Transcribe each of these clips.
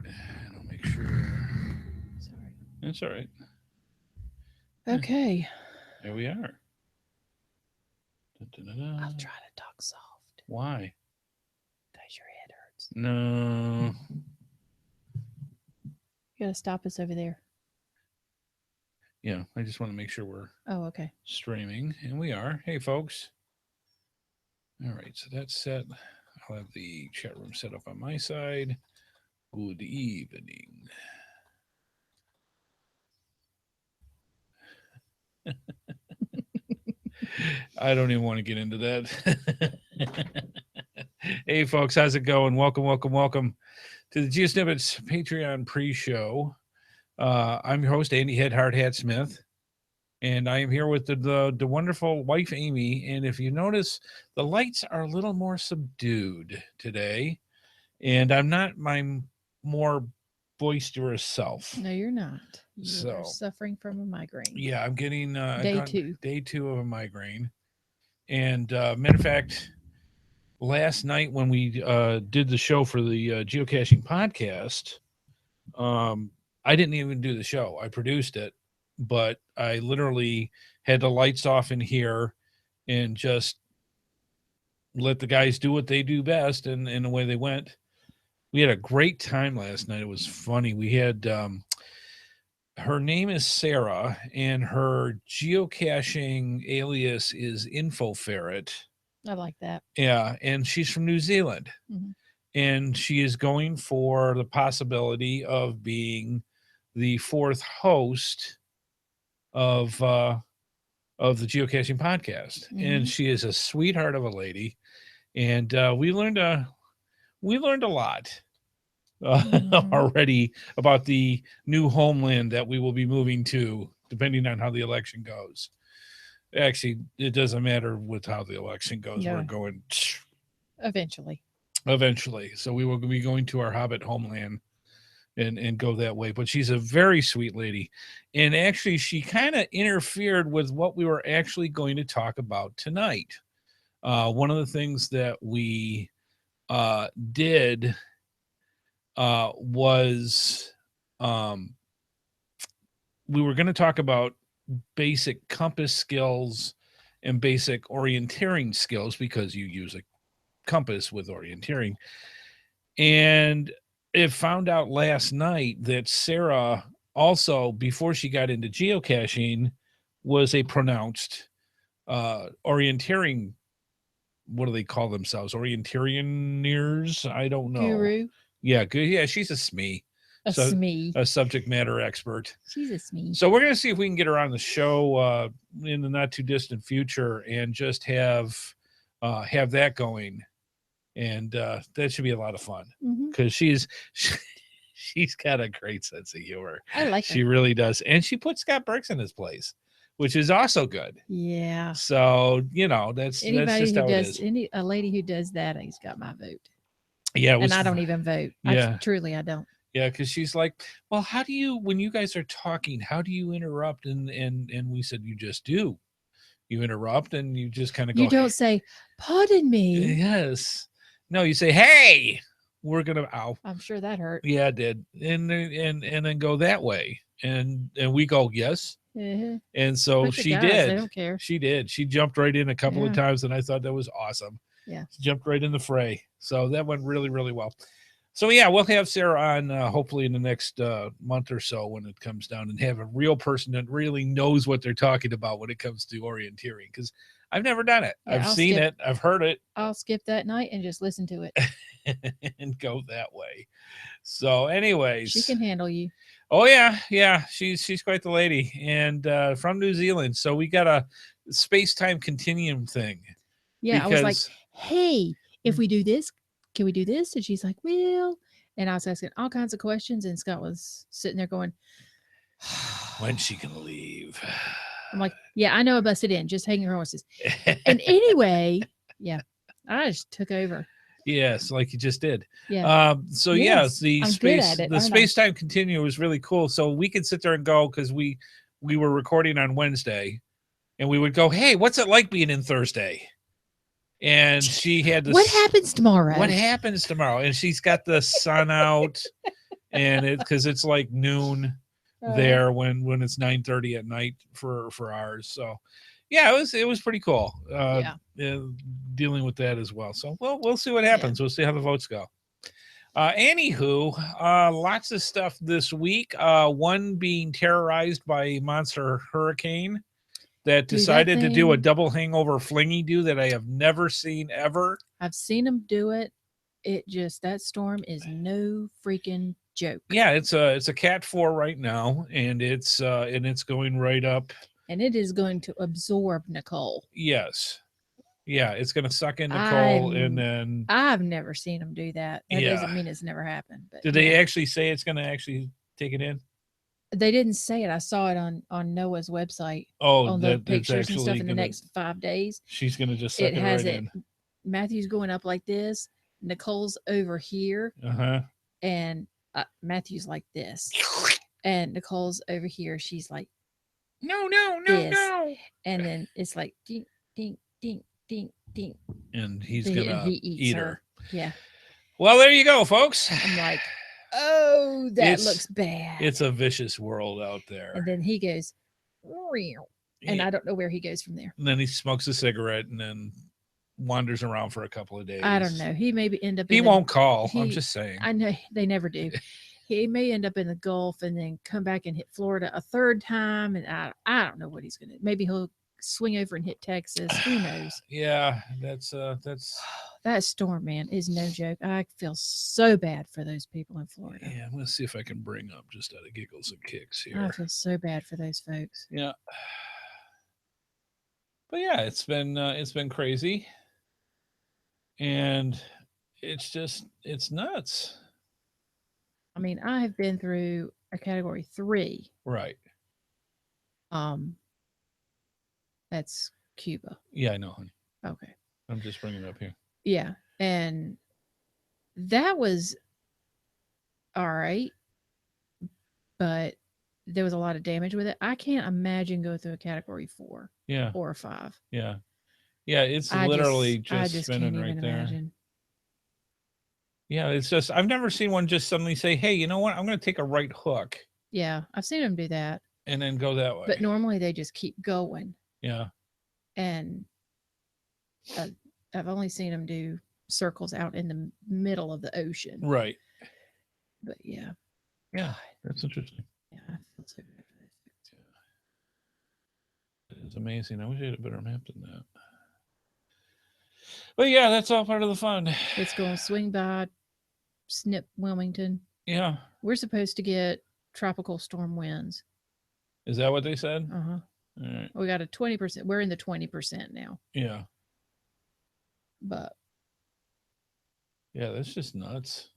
And I'll make sure. Sorry. That's all right. Okay. There we are. I'll try to talk soft. Why? Because your head hurts. No. You gotta stop us over there. Yeah, I just want to make sure we're Oh, okay. streaming, and we are. Hey, folks. All right, so that's set. I'll have the chat room set up on my side. Good evening. I don't even want to get into that. Hey, folks, how's it going? Welcome, welcome, welcome to the GeoSnippits Patreon pre-show. I'm your host, Andy Headhardhat Smith, and I am here with the wonderful wife, Amy. And if you notice, the lights are a little more subdued today, and I'm not my more boisterous self. No, you're not. You So, are suffering from a migraine. Yeah, I'm getting Day 2. Day 2 of a migraine. And matter of fact, last night when we did the show for the Geocaching Podcast, I didn't even do the show. I produced it, but I literally had the lights off in here and just let the guys do what they do best, and away they went. We had a great time last night. It was funny. We had her name is Sarah, and her geocaching alias is InfoFerret. I like that. Yeah, and she's from New Zealand. Mhm. And she is going for the possibility of being the 4th host of the Geocaching Podcast. And Mhm. she is a sweetheart of a lady, and we learned a lot Mhm. already about the new homeland that we will be moving to, depending on how the election goes. Actually, it doesn't matter with how the election goes. Yeah. We're going Eventually. so we will be going to our Hobbit homeland and go that way. But she's a very sweet lady, and actually, she kind of interfered with what we were actually going to talk about tonight. One of the things that we did was we were going to talk about basic compass skills and basic orienteering skills, because you use a compass with orienteering. And it found out last night that Sarah also, before she got into geocaching, was a pronounced orienteering. What do they call themselves? Orienteerians? I don't know. Guru. Yeah, good. Yeah, she's a SME. A So SME. a subject matter expert. She's a SME. So we're going to see if we can get her on the show in the not too distant future, and just have that going, and that should be a lot of fun, because she's got a great sense of humor. I like She her. really does, and she put Scott Burks in his place, which is also good. Yeah. So that's Anybody just who how it does is. a lady who does that, he's got my vote. Yeah, And I don't even vote. Yeah. I don't. Yeah, because she's like, well, how do you, when you guys are talking, how do you interrupt? And we said, you just do. You interrupt, and you just kind of go. You don't say, pardon me. Yes. No, you say, hey, we're gonna. Ow. I'm sure that hurt. Yeah, it did. And then go that way, and we go yes. Uh-huh. And so Bunch of she guys, did. They don't care. She did. She jumped right in a couple of Yeah. times, and I thought that was awesome. Yeah. She jumped right in the fray. So that went really, really well. So yeah, we'll have Sarah on hopefully in the next month or so, when it comes down, and have a real person that really knows what they're talking about when it comes to orienteering, because I've never done it. Yeah, I've I'll seen skip- it. I've heard it. I'll skip that night and just listen to it. And go that way. So anyways, She can handle you. Oh yeah, she's quite the lady, and from New Zealand. So we got a space-time continuum thing. Yeah, I was like, hey, if we do this, can we do this? And she's like, well, and I was asking all kinds of questions, and Scott was sitting there going, when's she gonna leave? I'm like, yeah, I know I busted in, just hanging her horses. And anyway, yeah, I just took over. Yes, like you just did. Yeah. So Yes, the I'm good space at it, the aren't I? space-time continuum was really cool. So we could sit there and go, because we were recording on Wednesday, and we would go, hey, what's it like being in Thursday? And she had this, What happens tomorrow? What happens tomorrow? And she's got the sun out, and because it's like noon there when it's 9:30 at night for ours. So yeah, it was pretty cool. Dealing with that as well. So we'll see what happens. We'll see how the votes go. Anywho, lots of stuff this week. One being terrorized by a monster hurricane that decided to do a double hangover flingy do that I have never seen ever. I've seen them do it. That storm is no freaking joke. Yeah, it's a Cat 4 right now, and it's going right up. And it is going to absorb Nicole. Yes. Yeah, it's going to suck in Nicole, and then I've never seen them do that. That doesn't mean it's never happened. But did they actually say it's going to actually take it in? They didn't say it. I saw it on Noah's website. Oh, on the pictures and stuff in the next 5 days. She's going to just suck it right in. Matthew's going up like this. Nicole's over here. And Matthew's like this. And Nicole's over here. She's like, no. And then it's like, ding, ding, ding, ding, ding. And he's going to eat her. Yeah. Well, there you go, folks. I'm like, oh, that looks bad. It's a vicious world out there. And then he goes, and I don't know where he goes from there. And then he smokes a cigarette and then wanders around for a couple of days. I don't know. He may end up. He won't call. I'm just saying. I know they never do. He may end up in the Gulf and then come back and hit Florida a third time. And I don't know what he's going to. Maybe he'll swing over and hit Texas. Who knows? Yeah, that's that storm, man, is no joke. I feel so bad for those people in Florida. Yeah, I'm gonna see if I can bring up just out of giggles and kicks here. I feel so bad for those folks. Yeah, but yeah, it's been crazy, and it's nuts. I mean, I have been through a category 3. Right. That's Cuba. Yeah, I know, honey. Okay. I'm just bringing it up here. Yeah, and that was all right, but there was a lot of damage with it. I can't imagine going through a category 4. Yeah. Or a 5. Yeah. Yeah, it's literally just spinning right there. Imagine. Yeah, it's just I've never seen one just suddenly say, "Hey, you know what? I'm going to take a right hook." Yeah, I've seen them do that. And then go that way. But normally they just keep going. Yeah. And I've only seen them do circles out in the middle of the ocean. Right. But yeah. Yeah, that's interesting. Yeah, I feel so bad for this. Yeah. It's amazing. I wish I had a better map than that. But yeah, that's all part of the fun. It's going to swing by Snip Wilmington. Yeah. We're supposed to get tropical storm winds. Is that what they said? Uh-huh. All right. We got a 20%. We're in the 20% now. Yeah. But yeah, that's just nuts.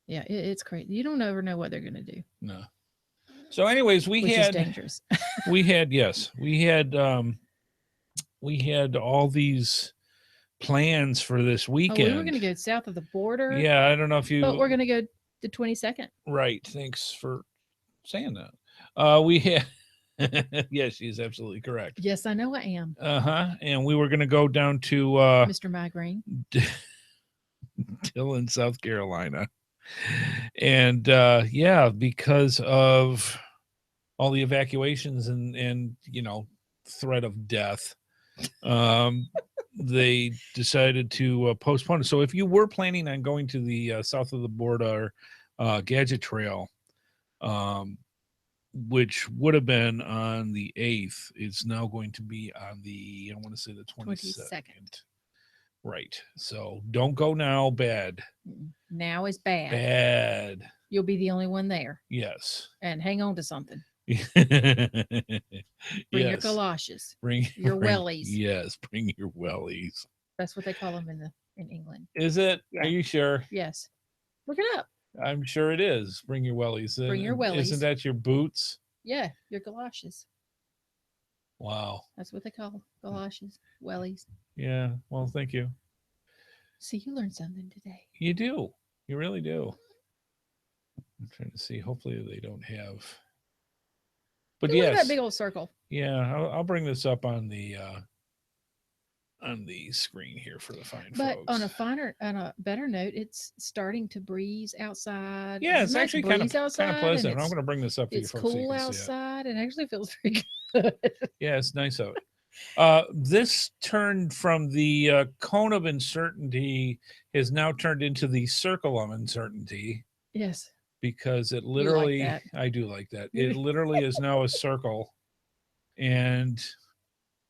Yeah, it's crazy. You don't ever know what they're going to do. No. So anyways, Which is dangerous. we had all these plans for this weekend. We were going to go south of the border. Yeah, I don't know if you. But we're going to go the 22nd. Right. Thanks for saying that. We had. Yes, she's absolutely correct. Yes, I know I am. And we were going to go down to Mr. Migraine, Dillon, South Carolina, and because of all the evacuations and threat of death, they decided to postpone it. So if you were planning on going to the south of the border Gadget Trail, which would have been on the 8th, it's now going to be on the, I want to say the 22nd. Right. So don't go now. Bad. Now is bad. Bad. You'll be the only one there. Yes. And hang on to something. Bring your galoshes. Bring your wellies. Yes, bring your wellies. That's what they call them in England. Is it? Yeah. Are you sure? Yes. Look it up. I'm sure it is. Bring your wellies. Bring your wellies. Isn't that your boots? Yeah, your galoshes. Wow. That's what they call galoshes, wellies. Yeah. Well, thank you. See, you learned something today. You do. You really do. I'm trying to see. Hopefully they don't have. But Look yes, at that big old circle. Yeah, I'll bring this up on the on the screen here for the fine But on folks. a finer, on a better note, it's starting to breeze outside. Yeah, It's a it's nice actually kind of breeze outside, and pleasant. I'm going to bring this up for you it's folks so you cool can see it. outside, and actually feels very good. Yeah, it's nice out. This turned from the cone of uncertainty has now turned into the circle of uncertainty Yes, because it we like literally, that. I do like that. It literally is now a circle, and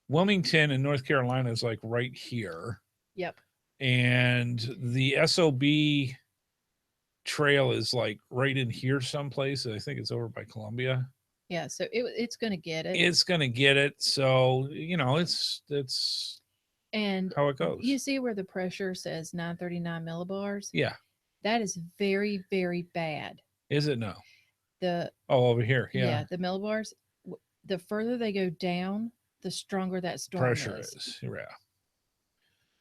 Wilmington in North Carolina is like right here, Yep. and the SOB trail is like right in here someplace. I think it's over by Columbia. Yeah. So it's going to get it. It's gonna get it, so it's And how it you goes. see where the pressure says 939 millibars? Yeah, That is very, very bad. is it now? The Oh, over here, yeah. Yeah, the millibars. The further they go down, the stronger that storm Pressure is. is, yeah.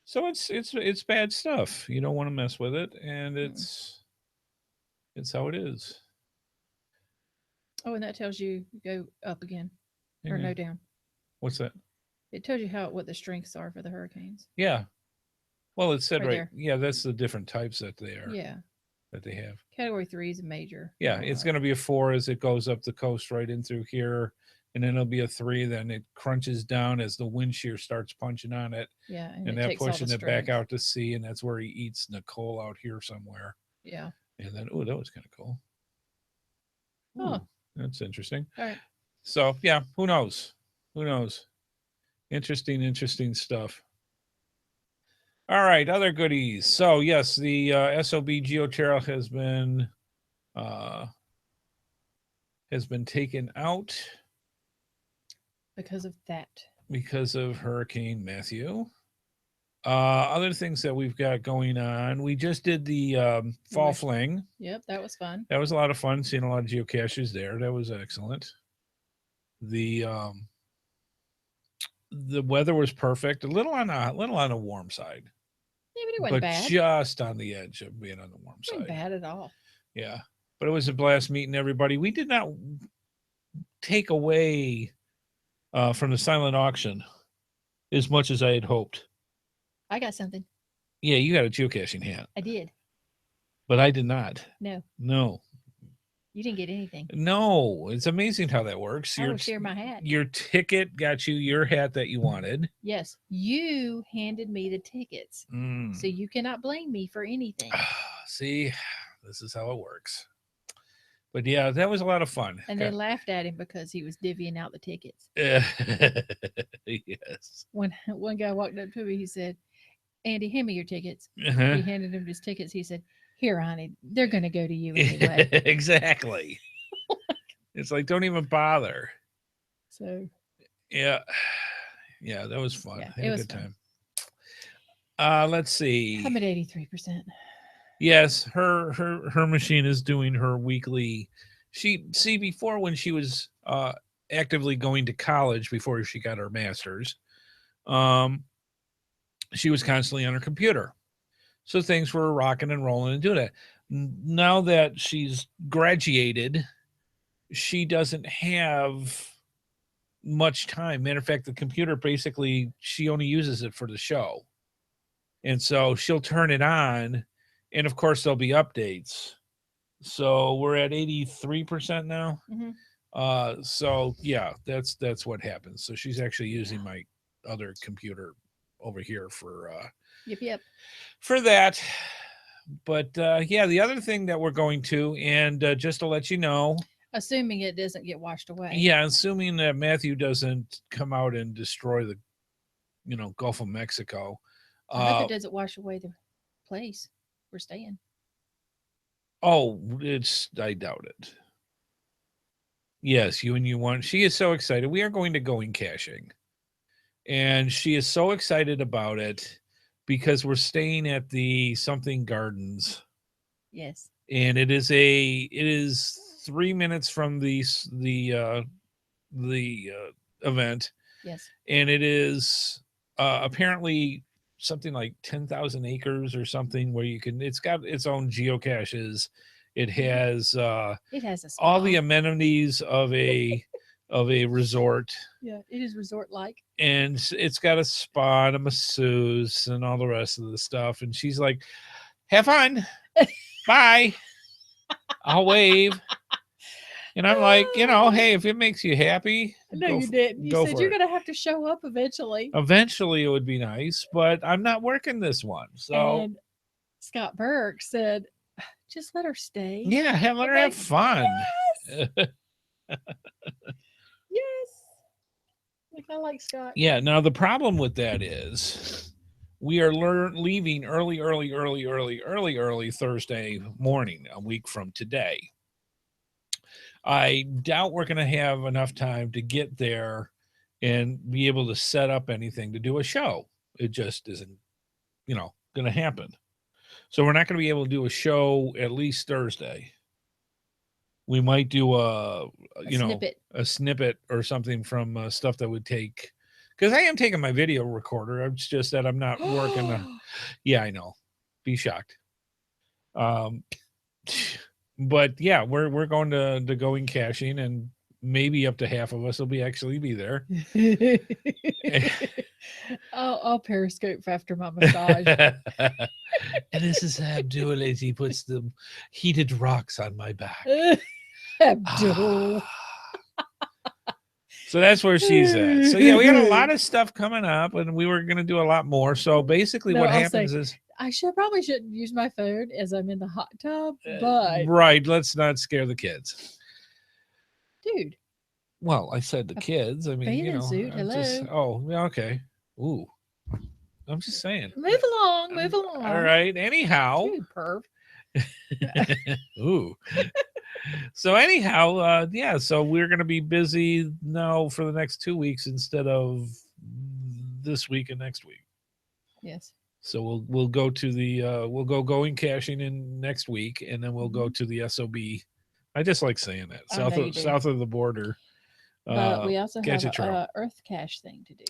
So it's bad stuff. You don't want to mess with it, and Mm. it's how it is. Oh, and that tells you go up again or Yeah. no down. What's that? It tells you how what the strengths are for the hurricanes Yeah. Well, it said right right. there. Yeah, that's the different types that Yeah, they have. Category 3 is a major. Yeah, it's going to be a 4 as it goes up the coast right in through here, and then it'll be a 3. Then it crunches down as the wind shear starts punching on it, Yeah, and and it that takes all the pushing it back strength. out to sea, and that's where he eats Nicole out here somewhere. Yeah. And then, oh, that was kind of cool. Oh, Ooh, that's interesting. all right. So yeah, who knows? Who knows? Interesting stuff. All right, other goodies. So yes, the SOB Geoterra uh, has been taken out Because of that. because of Hurricane Matthew. Other things that we've got going on. We just did the fall fling. Yep, that was fun. That was a lot of fun. Seeing a lot of geocaches there. That was excellent. The the weather was perfect. A little on the warm side, Yeah, but it wasn't but bad. just on the edge of being on the warm It wasn't side. bad at all. Yeah, but it was a blast meeting everybody. We did not take away from the silent auction as much as I had hoped. I got something. Yeah, you got a geocaching hat, I did. but I did not. No, No, you didn't get anything. no, it's amazing how that works. I will share my hat. Your ticket got you your hat that you wanted. Yes, you handed me the tickets. Mm. So you cannot blame me for anything. See, this is how it works. But yeah, that was a lot of fun. And they laughed at him because he was divvying out the tickets. Yes. When one guy walked up to me, he said, Andy, hand me your tickets. Uh-huh. He handed him his tickets. He said, here, honey, they're going to go to you anyway. Exactly. It's like, don't even bother. So, yeah. Yeah, that was fun. Yeah, Had it a was good fun. time. Let's see. I'm at 83%. Yes, her machine is doing her weekly. Before when she was actively going to college before she got her master's, um, she was constantly on her computer, so things were rocking and rolling and doing that. Now that she's graduated, she doesn't have much time. Matter of fact, the computer basically she only uses it for the show, and so she'll turn it on, and of course there'll be updates. So we're at 83% now. Mm-hmm. So yeah, that's what happens. So she's actually using my other computer over here Yep. for that. But yeah, the other thing that we're going to, and just to let you know, Assuming it doesn't get washed away. yeah, assuming that Matthew doesn't come out and destroy the, Gulf of Mexico. I hope it doesn't wash away the place we're staying. Oh, I doubt it. Yes, you and you want. She is so excited. We are going to going caching, and she is so excited about it because we're staying at the something gardens. Yes. And it is 3 minutes from the event. Yes. And it is apparently something like 10,000 acres or something where it's got its own geocaches. It has It has a all the spa. amenities of a of a resort. Yeah, it is resort-like. And it's got a spa and a masseuse and all the rest of the stuff. And she's like, have fun. Bye. I'll wave. And I'm like, hey, if it makes you happy, No, you didn't. You said you're going to have to show up eventually. Eventually, it would be nice, but I'm not working this one. So and Scott Burke said, just let her stay. Yeah, let her have fun. Yes. Yes. Like, I like Scott. Yeah. Now the problem with that is we are leaving early Thursday morning, a week from today. I doubt we're going to have enough time to get there and be able to set up anything to do a show. It just isn't, going to happen. So we're not going to be able to do a show at least Thursday. We might do a snippet or something from stuff that would take, because I am taking my video recorder. It's just that I'm not working. Yeah, I know. Be shocked. But yeah, we're going to going caching, and maybe up to half of us will be there. I'll periscope after my massage. And this is Abdul as he puts the heated rocks on my back. Abdul. So that's where she's at. So yeah, we got a lot of stuff coming up, and we were going to do a lot more. So basically, what happens is I probably shouldn't use my phone as I'm in the hot tub, but right. Let's not scare the kids, dude. Well, I said the kids. I mean, suit. Hello. Okay. Ooh, I'm just saying. Move along. All right. Anyhow. Dude, perv. Ooh. So anyhow, yeah. So we're gonna be busy now for the next 2 weeks instead of this week and next week. Yes. So we'll go to the we'll go going caching in next week, and then we'll go to the SOB. I just like saying that south of the border. But we also have a Earth cache thing to do.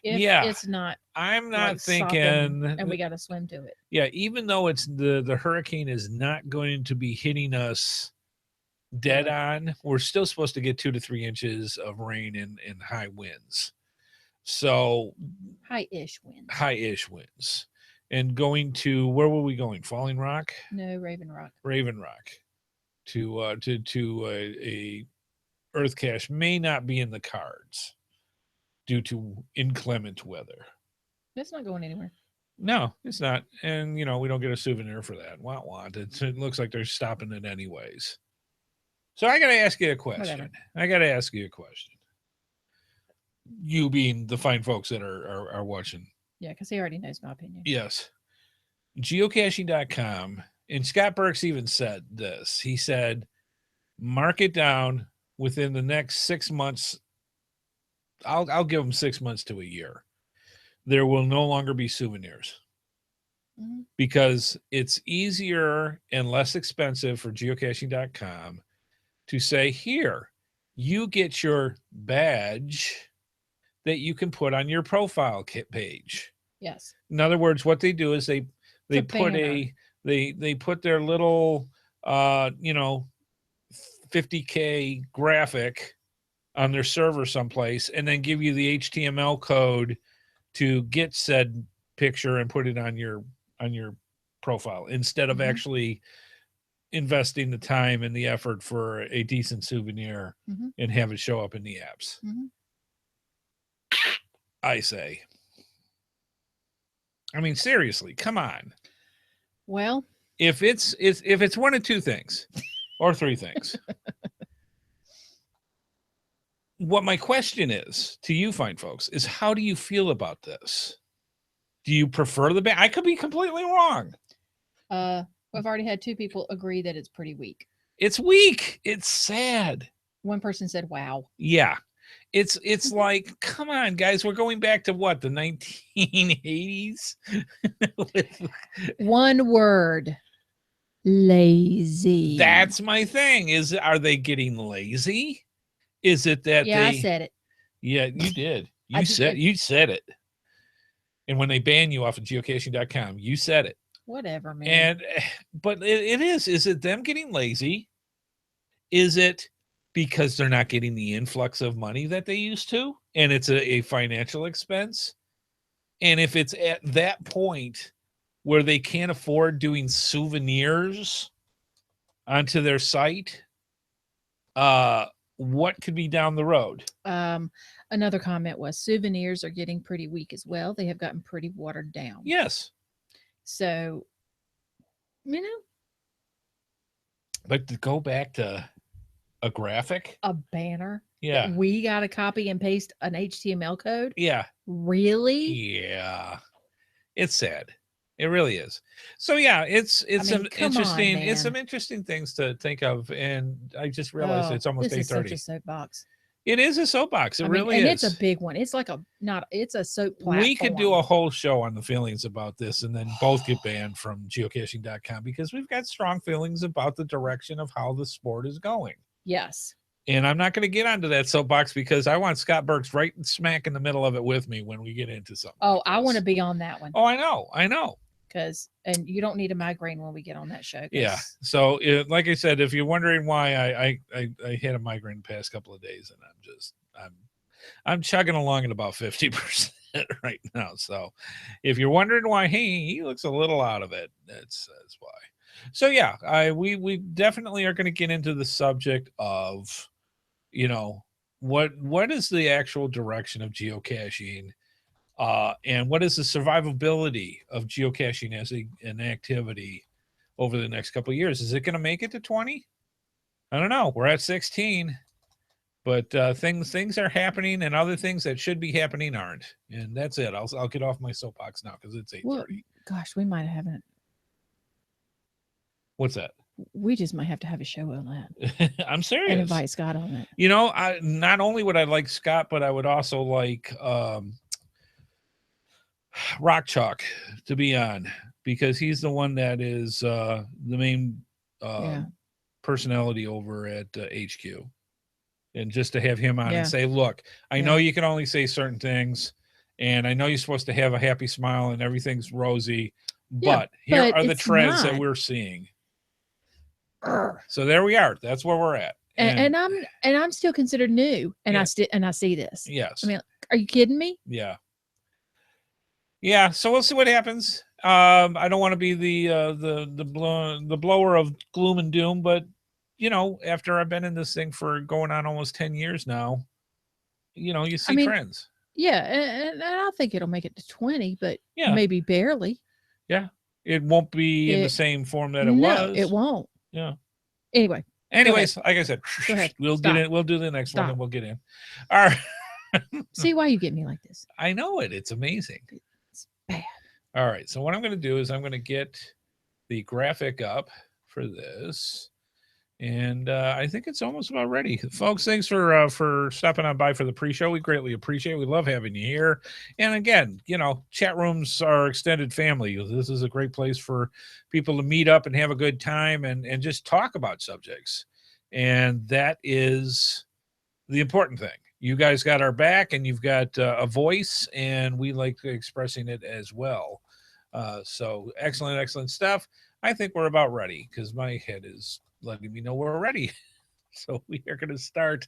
If it's not. I'm not thinking, and we got to swim to it. Yeah, even though it's the hurricane is not going to be hitting us dead on, we're still supposed to get 2 to 3 inches of rain and high winds. So high-ish winds. And going to, where were we going? Falling Rock? No, Raven Rock. To a Earth cache may not be in the cards due to inclement weather. It's not going anywhere. No, it's not. And, we don't get a souvenir for that. It looks like they're stopping it anyways. So I got to ask you a question. You being the fine folks that are watching. Yeah, because he already knows my opinion. Yes. Geocaching.com. And Scott Burks even said this. He said, mark it down within the next 6 months. I'll give them 6 months to a year. There will no longer be souvenirs. Mm-hmm. Because it's easier and less expensive for geocaching.com to say, here, you get your badge that you can put on your profile page. Yes. In other words, what they do is they put they put their little 50K graphic on their server someplace, and then give you the HTML code to get said picture and put it on your profile, instead of actually investing the time and the effort for a decent souvenir and have it show up in the apps. I say. I mean, seriously, come on. Well, if it's one of 2 things or 3 things. What my question is to you fine folks is, how do you feel about this? Do you prefer the band? I could be completely wrong. I've already had 2 people agree that it's pretty weak. It's weak. It's sad. One person said, wow. Yeah. It's like, come on, guys. We're going back to what, the 1980s? One word. Lazy. That's my thing. Are they getting lazy? Is it that I said it. Yeah, you did. You said it. And when they ban you off of geocaching.com, you said it. Whatever, man. But it is it them getting lazy? Is it because they're not getting the influx of money that they used to, and it's a financial expense. And if it's at that point where they can't afford doing souvenirs onto their site, what could be down the road? Another comment was souvenirs are getting pretty weak as well. They have gotten pretty watered down. Yes. So, you know, But to go back to a graphic, a banner. yeah, We got to copy and paste an HTML code. yeah, Really? yeah, it's sad. It really is. So yeah, it's some interesting, it's some interesting things to think of, and I just realized it's almost 8:30. This is such a soapbox. It is a soapbox. It really and is. It's a big one. It's like it's a soap platform. We could do a whole show on the feelings about this and then both get banned from geocaching.com because we've got strong feelings about the direction of how the sport is going. Yes. And I'm not going to get onto that soapbox because I want Scott Burks right smack in the middle of it with me when we get into something. Oh, like I want to be on that one. Oh, I know. And you don't need a migraine when we get on that show. Yeah. So, like I said, if you're wondering why I had a migraine the past couple of days, and I'm chugging along at about 50% right now. So, if you're wondering why, hey, he looks a little out of it. That's why. So yeah, we definitely are going to get into the subject of, what is the actual direction of geocaching. And what is the survivability of geocaching as an activity over the next couple of years? Is it going to make it to 20? I don't know. We're at 16, but things are happening, and other things that should be happening aren't. And that's it. I'll get off my soapbox now because it's 8:30. Well, gosh, we might have it. What's that? We just might have to have a show on that. I'm serious. And invite Scott on it. I not only would I like Scott, but I would also like Rock Chalk to be on, because he's the one that is the main personality over at HQ. And just to have him on and say, look, I know you can only say certain things, and I know you're supposed to have a happy smile and everything's rosy, but here are the trends that we're seeing. So there we are. That's where we're at. And I'm still considered new, and I see this. Yes. I mean, are you kidding me? Yeah. Yeah. So we'll see what happens. I don't want to be the blower of gloom and doom, but after I've been in this thing for going on almost 10 years now, you see trends. Yeah, and I think it'll make it to 20, but maybe barely. Yeah. It won't be in the same form that it was. It won't. Yeah. Anyways, like I said, we'll get in. We'll do the next one and we'll get in. All right. See why you get me like this. I know it. It's amazing. It's bad. All right. So what I'm going to do is I'm going to get the graphic up for this. And I think it's almost about ready. Folks, thanks for stopping on by for the pre-show. We greatly appreciate it. We love having you here. And again, chat rooms are extended family. This is a great place for people to meet up and have a good time and just talk about subjects. And that is the important thing. You guys got our back, and you've got a voice, and we like expressing it as well. So excellent stuff. I think we're about ready because my head is letting me know we're ready. So we are going to start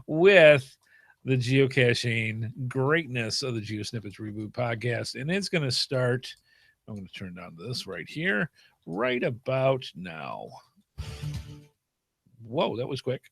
with the geocaching greatness of the GeoSnippits Reboot Podcast. And it's going to start, I'm going to turn down this right here, right about now. Whoa, that was quick.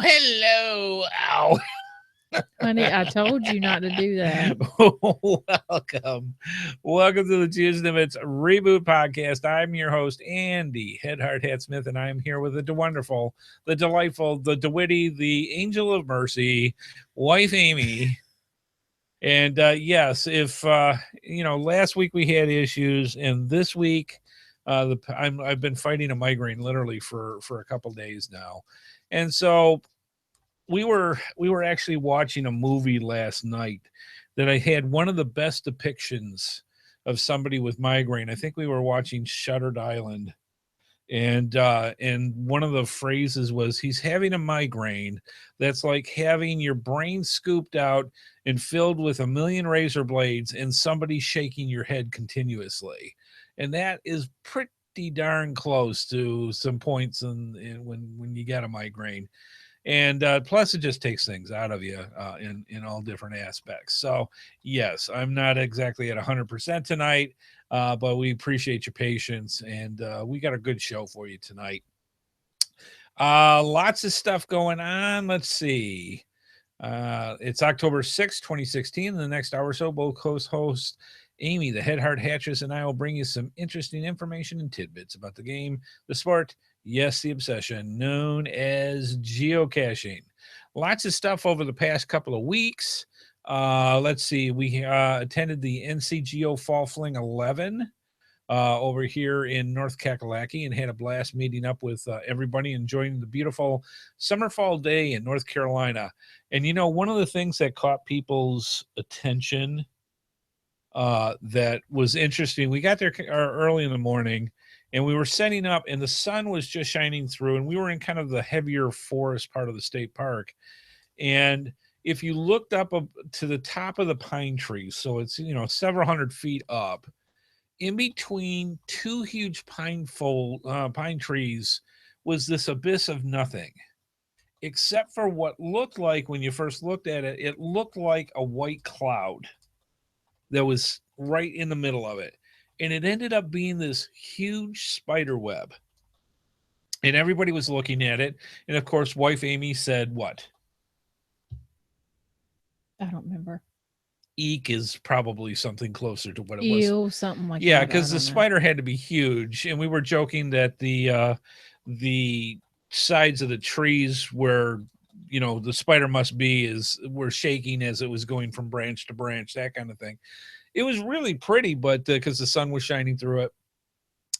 Hello. Ow. Honey, I told you not to do that. Welcome to the GeoSnippits Reboot Podcast. I'm your host, Andy HeadHardHat Smith, and I'm here with the wonderful, the delightful, the DeWitty, the angel of mercy, wife Amy. And yes, if last week we had issues, and this week I've been fighting a migraine literally for a couple days now. And so we were actually watching a movie last night that I had one of the best depictions of somebody with migraine. I think we were watching Shuttered Island, and one of the phrases was, he's having a migraine that's like having your brain scooped out and filled with a million razor blades and somebody shaking your head continuously. And that is pretty darn close to some points in when you get a migraine. And plus it just takes things out of you in all different aspects. So yes, I'm not exactly at 100% tonight, but we appreciate your patience, and we got a good show for you tonight. Lots of stuff going on. Let's see. It's October 6th, 2016. In the next hour or so, both host Amy, the HeadHardHatress, and I will bring you some interesting information and tidbits about the game, the sport, yes, the obsession known as geocaching. Lots of stuff over the past couple of weeks. Let's see. We attended the NCGO Fall Fling 11 over here in North Kakalaki and had a blast meeting up with everybody, enjoying the beautiful summer fall day in North Carolina. And, you know, one of the things that caught people's attention that was interesting, we got there early in the morning and we were setting up and the sun was just shining through, and we were in kind of the heavier forest part of the state park. And if you looked up to the top of the pine trees, so it's, you know, several hundred feet up, in between two huge pine trees was this abyss of nothing, except for what looked like, when you first looked at it, it looked like a white cloud that was right in the middle of it. And it ended up being this huge spider web. And everybody was looking at it. And of course, wife Amy said, what? I don't remember. Eek is probably something closer to what it Ew, was. something like Yeah, that. because the spider had to be huge. And we were joking that the sides of the trees where, you know, the spider must be were shaking as it was going from branch to branch, that kind of thing. It was really pretty, but because the sun was shining through it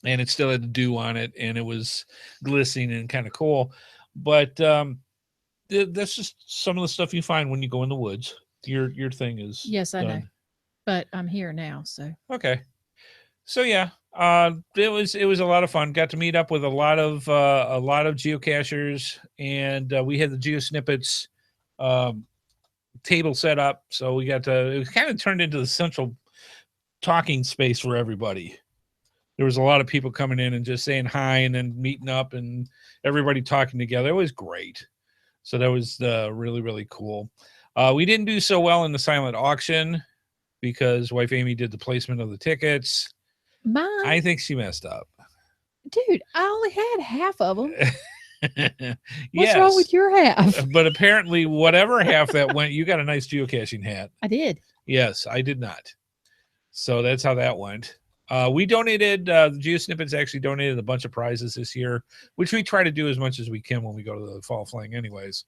and it still had the dew on it and it was glistening and kind of cool. But that's just some of the stuff you find when you go in the woods. Your thing is yes, I done. know, but I'm here now, so Okay. So yeah, it was a lot of fun. Got to meet up with a lot of geocachers, and we had the GeoSnippits table set up, so we got to. It kind of turned into the central talking space for everybody. There was a lot of people coming in and just saying hi, and then meeting up, and everybody talking together. It was great. So that was really cool. We didn't do so well in the silent auction because wife Amy did the placement of the tickets. I think she messed up. Dude, I only had half of them. What's Yes, wrong with your half? but apparently, whatever half that went, you got a nice geocaching hat. I did. Yes, I did not. So that's how that went. We donated, the GeoSnippets actually donated a bunch of prizes this year, which we try to do as much as we can when we go to the Fall Fling anyways.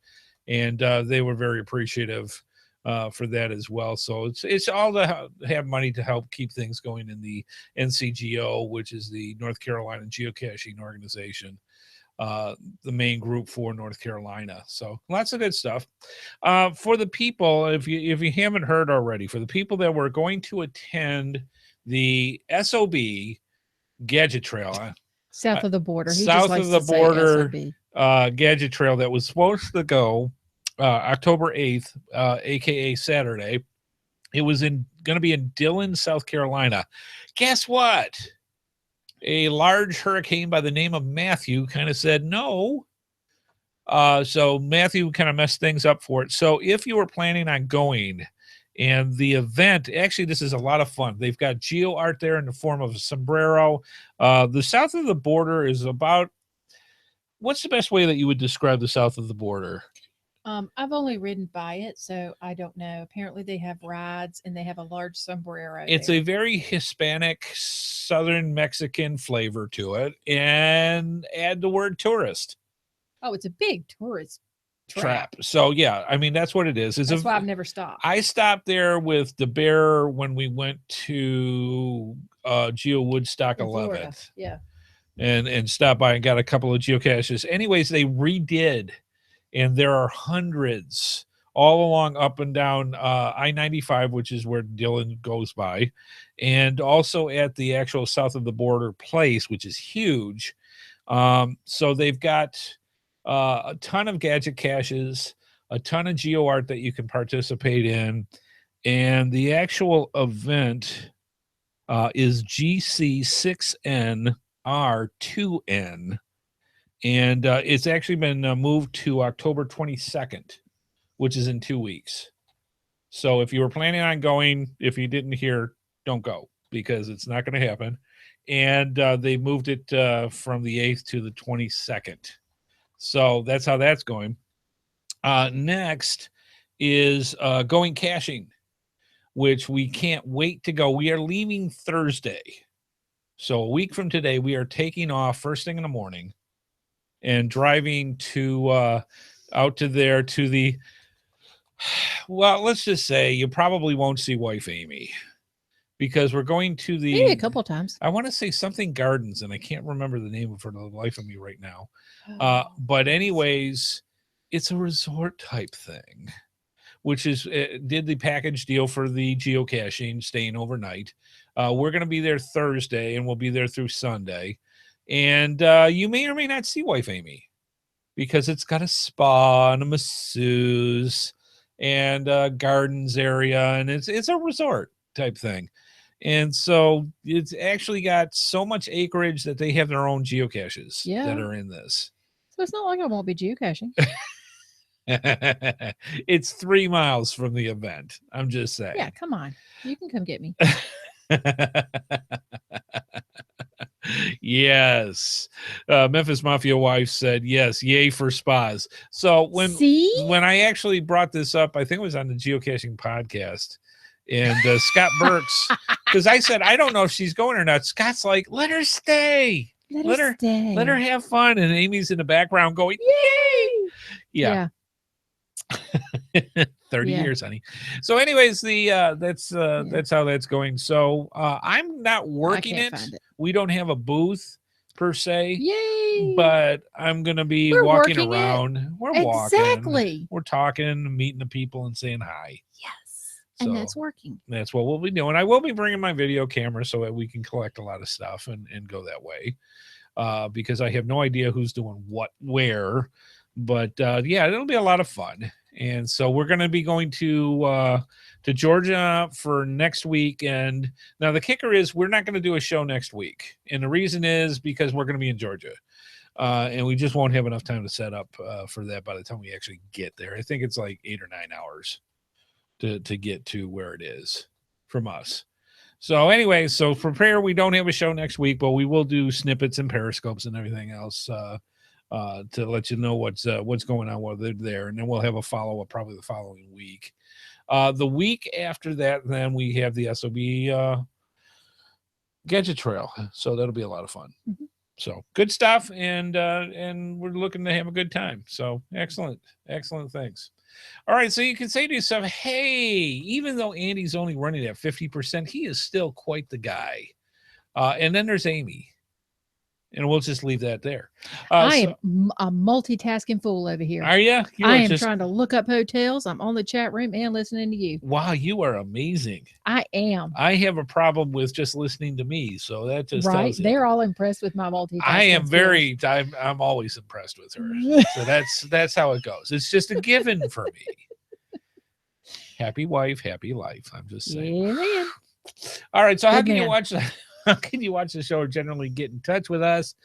And they were very appreciative for that as well. So it's all to have money to help keep things going in the NCGO, which is the North Carolina Geocaching Organization, the main group for North Carolina. So lots of good stuff. For the people, if you haven't heard already, for the people that were going to attend the SOB Gadget Trail, South of the border. He south just likes of the to say border SOB. Gadget Trail that was supposed to go October 8th, aka Saturday. It was going to be in Dillon, South Carolina. Guess what? A large hurricane by the name of Matthew kind of said no. So Matthew kind of messed things up for it. So if you were planning on going, and the event, actually, this is a lot of fun. They've got geo art there in the form of a sombrero. The south of the border is about, what's the best way that you would describe the south of the border? I've only ridden by it, so I don't know. Apparently, they have rides and they have a large sombrero. It's a very Hispanic, Southern Mexican flavor to it, and add the word tourist. Oh, it's a big tourist trap. So yeah, I mean that's what it is. That's why I've never stopped. I stopped there with the bear when we went to Geo Woodstock 11th. Yeah. And stopped by and got a couple of geocaches. Anyways, they redid and there are hundreds all along up and down I-95, which is where Dylan goes by, and also at the actual south of the border place, which is huge. So they've got a ton of gadget caches, a ton of geo art that you can participate in, and the actual event is GC6NR2N, and it's actually been moved to October 22nd, which is in 2 weeks. So if you were planning on going, if you didn't hear, don't go, because it's not going to happen. And they moved it from the 8th to the 22nd. So that's how that's going. Next is going caching, which we can't wait to go. We are leaving Thursday. So a week from today, we are taking off first thing in the morning and driving to out to there to the, well, let's just say you probably won't see wife Amy, because we're going to the, maybe a couple times. I want to say something gardens, and I can't remember the name for the life of me right now. Oh, But anyways, it's a resort type thing, which is did the package deal for the geocaching, staying overnight. We're going to be there Thursday, and we'll be there through Sunday. And you may or may not see wife Amy, because it's got a spa and a masseuse and a gardens area, and it's a resort type thing. And so it's actually got so much acreage that they have their own geocaches that are in this. So it's not like I won't be geocaching. It's 3 miles from the event. I'm just saying. Yeah, come on. You can come get me. Yes. Memphis Mafia wife said, yes, yay for spas. So when I actually brought this up, I think it was on the Geocaching podcast, and Scott Burks, because I said, I don't know if she's going or not. Scott's like, let her stay. Let her stay. Let her have fun. And Amy's in the background going, yay. Yeah. 30 years, honey. So anyways, that's how that's going. So I'm not working it. We don't have a booth per se. Yay! But I'm gonna be walking around. We're walking. We're talking, meeting the people, and saying hi. Yes. So and that's working. That's what we'll be doing. I will be bringing my video camera so that we can collect a lot of stuff and go that way. Because I have no idea who's doing what where. But yeah, it'll be a lot of fun. And so we're going to be going to Georgia for next week. And now the kicker is we're not going to do a show next week. And the reason is because we're going to be in Georgia. And we just won't have enough time to set up for that by the time we actually get there. I think it's like 8 or 9 hours to get to where it is from us. So anyway, so prepare. We don't have a show next week, but we will do snippets and periscopes and everything else to let you know what's going on while they're there. And then we'll have a follow-up probably the following week. The week after that, then we have the SOB Gadget Trail. So that'll be a lot of fun. Mm-hmm. So good stuff. And we're looking to have a good time. So excellent things. All right. So you can say to yourself, hey, even though Andy's only running at 50%, he is still quite the guy. And then there's Amy. And we'll just leave that there. I am a multitasking fool over here. Are you? I am trying to look up hotels. I'm on the chat room and listening to you. Wow, you are amazing. I am. I have a problem with just listening to me, so that just tells you. They're all impressed with my multitasking. I am I'm always impressed with her. So that's how it goes. It's just a given for me. Happy wife, happy life. I'm just saying. Yeah, man. All right. So how can you watch that? How can you watch the show or generally get in touch with us?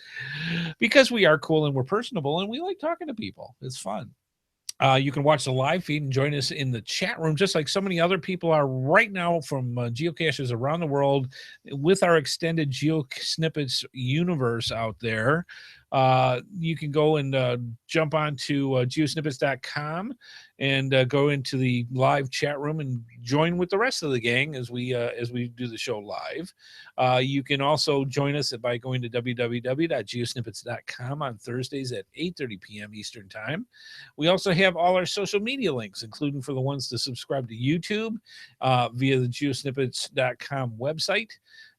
Because we are cool and we're personable and we like talking to people. It's fun. You can watch the live feed and join us in the chat room, just like so many other people are right now from geocaches around the world with our extended GeoSnippits universe out there. You can go and jump onto geosnippets.com and go into the live chat room and join with the rest of the gang as we do the show live. You can also join us by going to www.geosnippets.com on Thursdays at 8:30 p.m. Eastern Time. We also have all our social media links, including for the ones to subscribe to YouTube via the geosnippets.com website.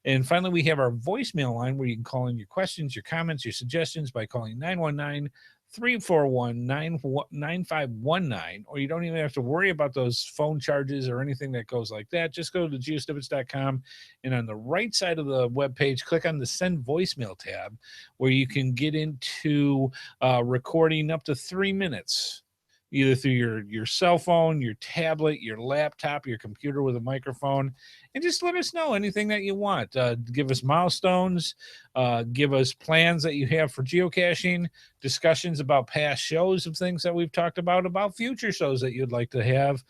And finally, we have our voicemail line where you can call in your questions, your comments, your suggestions by calling 341-9519, or you don't even have to worry about those phone charges or anything that goes like that. Just go to geosnippets.com, and on the right side of the webpage, click on the Send Voicemail tab, where you can get into recording up to 3 minutes, either through your cell phone, your tablet, your laptop, your computer with a microphone, and just let us know anything that you want. Give us milestones, give us plans that you have for geocaching, discussions about past shows of things that we've talked about future shows that you'd like to have,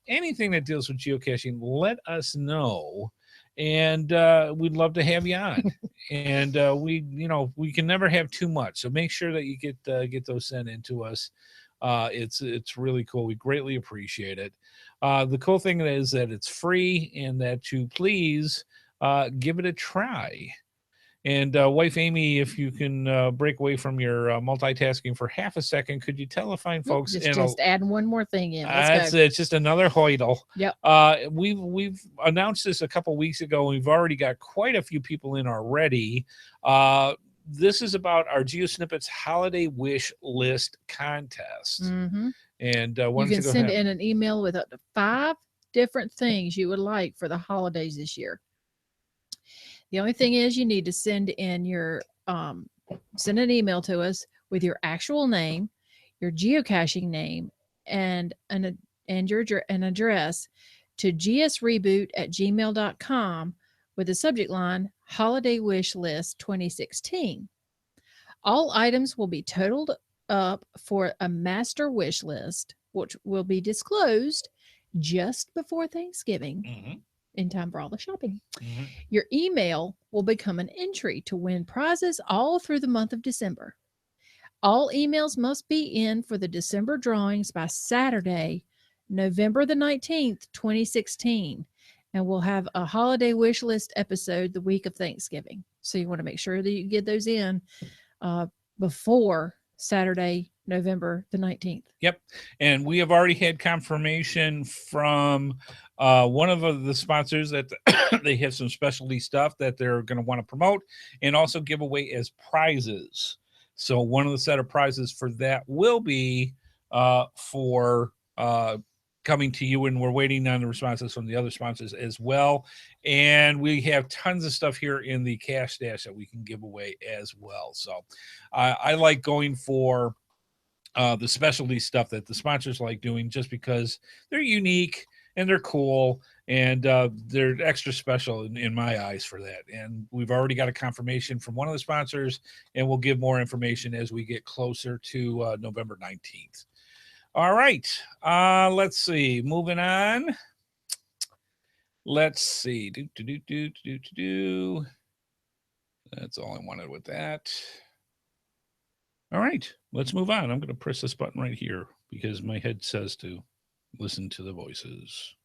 anything that deals with geocaching. Let us know, and we'd love to have you on. And we can never have too much, so make sure that you get those sent in to us. It's really cool. We greatly appreciate it. The cool thing is that it's free, and that you please give it a try. And wife Amy, if you can break away from your multitasking for half a second, could you tell the fine folks? Just add one more thing in. Let's go. It's just another hoidle. Yep. We've announced this a couple weeks ago. We've already got quite a few people in already. This is about our GeoSnippits Holiday Wish List contest. Mm-hmm. And you can send in an email with up to 5 different things you would like for the holidays this year. The only thing is you need to send in your send an email to us with your actual name, your geocaching name, and an address to gsreboot@gmail.com with the subject line Holiday Wish List 2016. All items will be totaled up for a master wish list, which will be disclosed just before Thanksgiving. Mm-hmm. In time for all the shopping. Mm-hmm. Your email will become an entry to win prizes all through the month of December. All emails must be in for the December drawings by Saturday, November the 19th, 2016. And we'll have a holiday wish list episode the week of Thanksgiving. So you want to make sure that you get those in before Saturday, November the 19th. Yep. And we have already had confirmation from one of the sponsors that they have some specialty stuff that they're going to want to promote and also give away as prizes. So one of the set of prizes for that will be for coming to you, and we're waiting on the responses from the other sponsors as well. And we have tons of stuff here in the cash stash that we can give away as well. So I like going for the specialty stuff that the sponsors like doing, just because they're unique and they're cool, and they're extra special in my eyes for that. And we've already got a confirmation from one of the sponsors, and we'll give more information as we get closer to November 19th. All right. Let's see. Moving on. Let's see. That's all I wanted with that. All right, let's move on. I'm going to press this button right here because my head says to listen to the voices.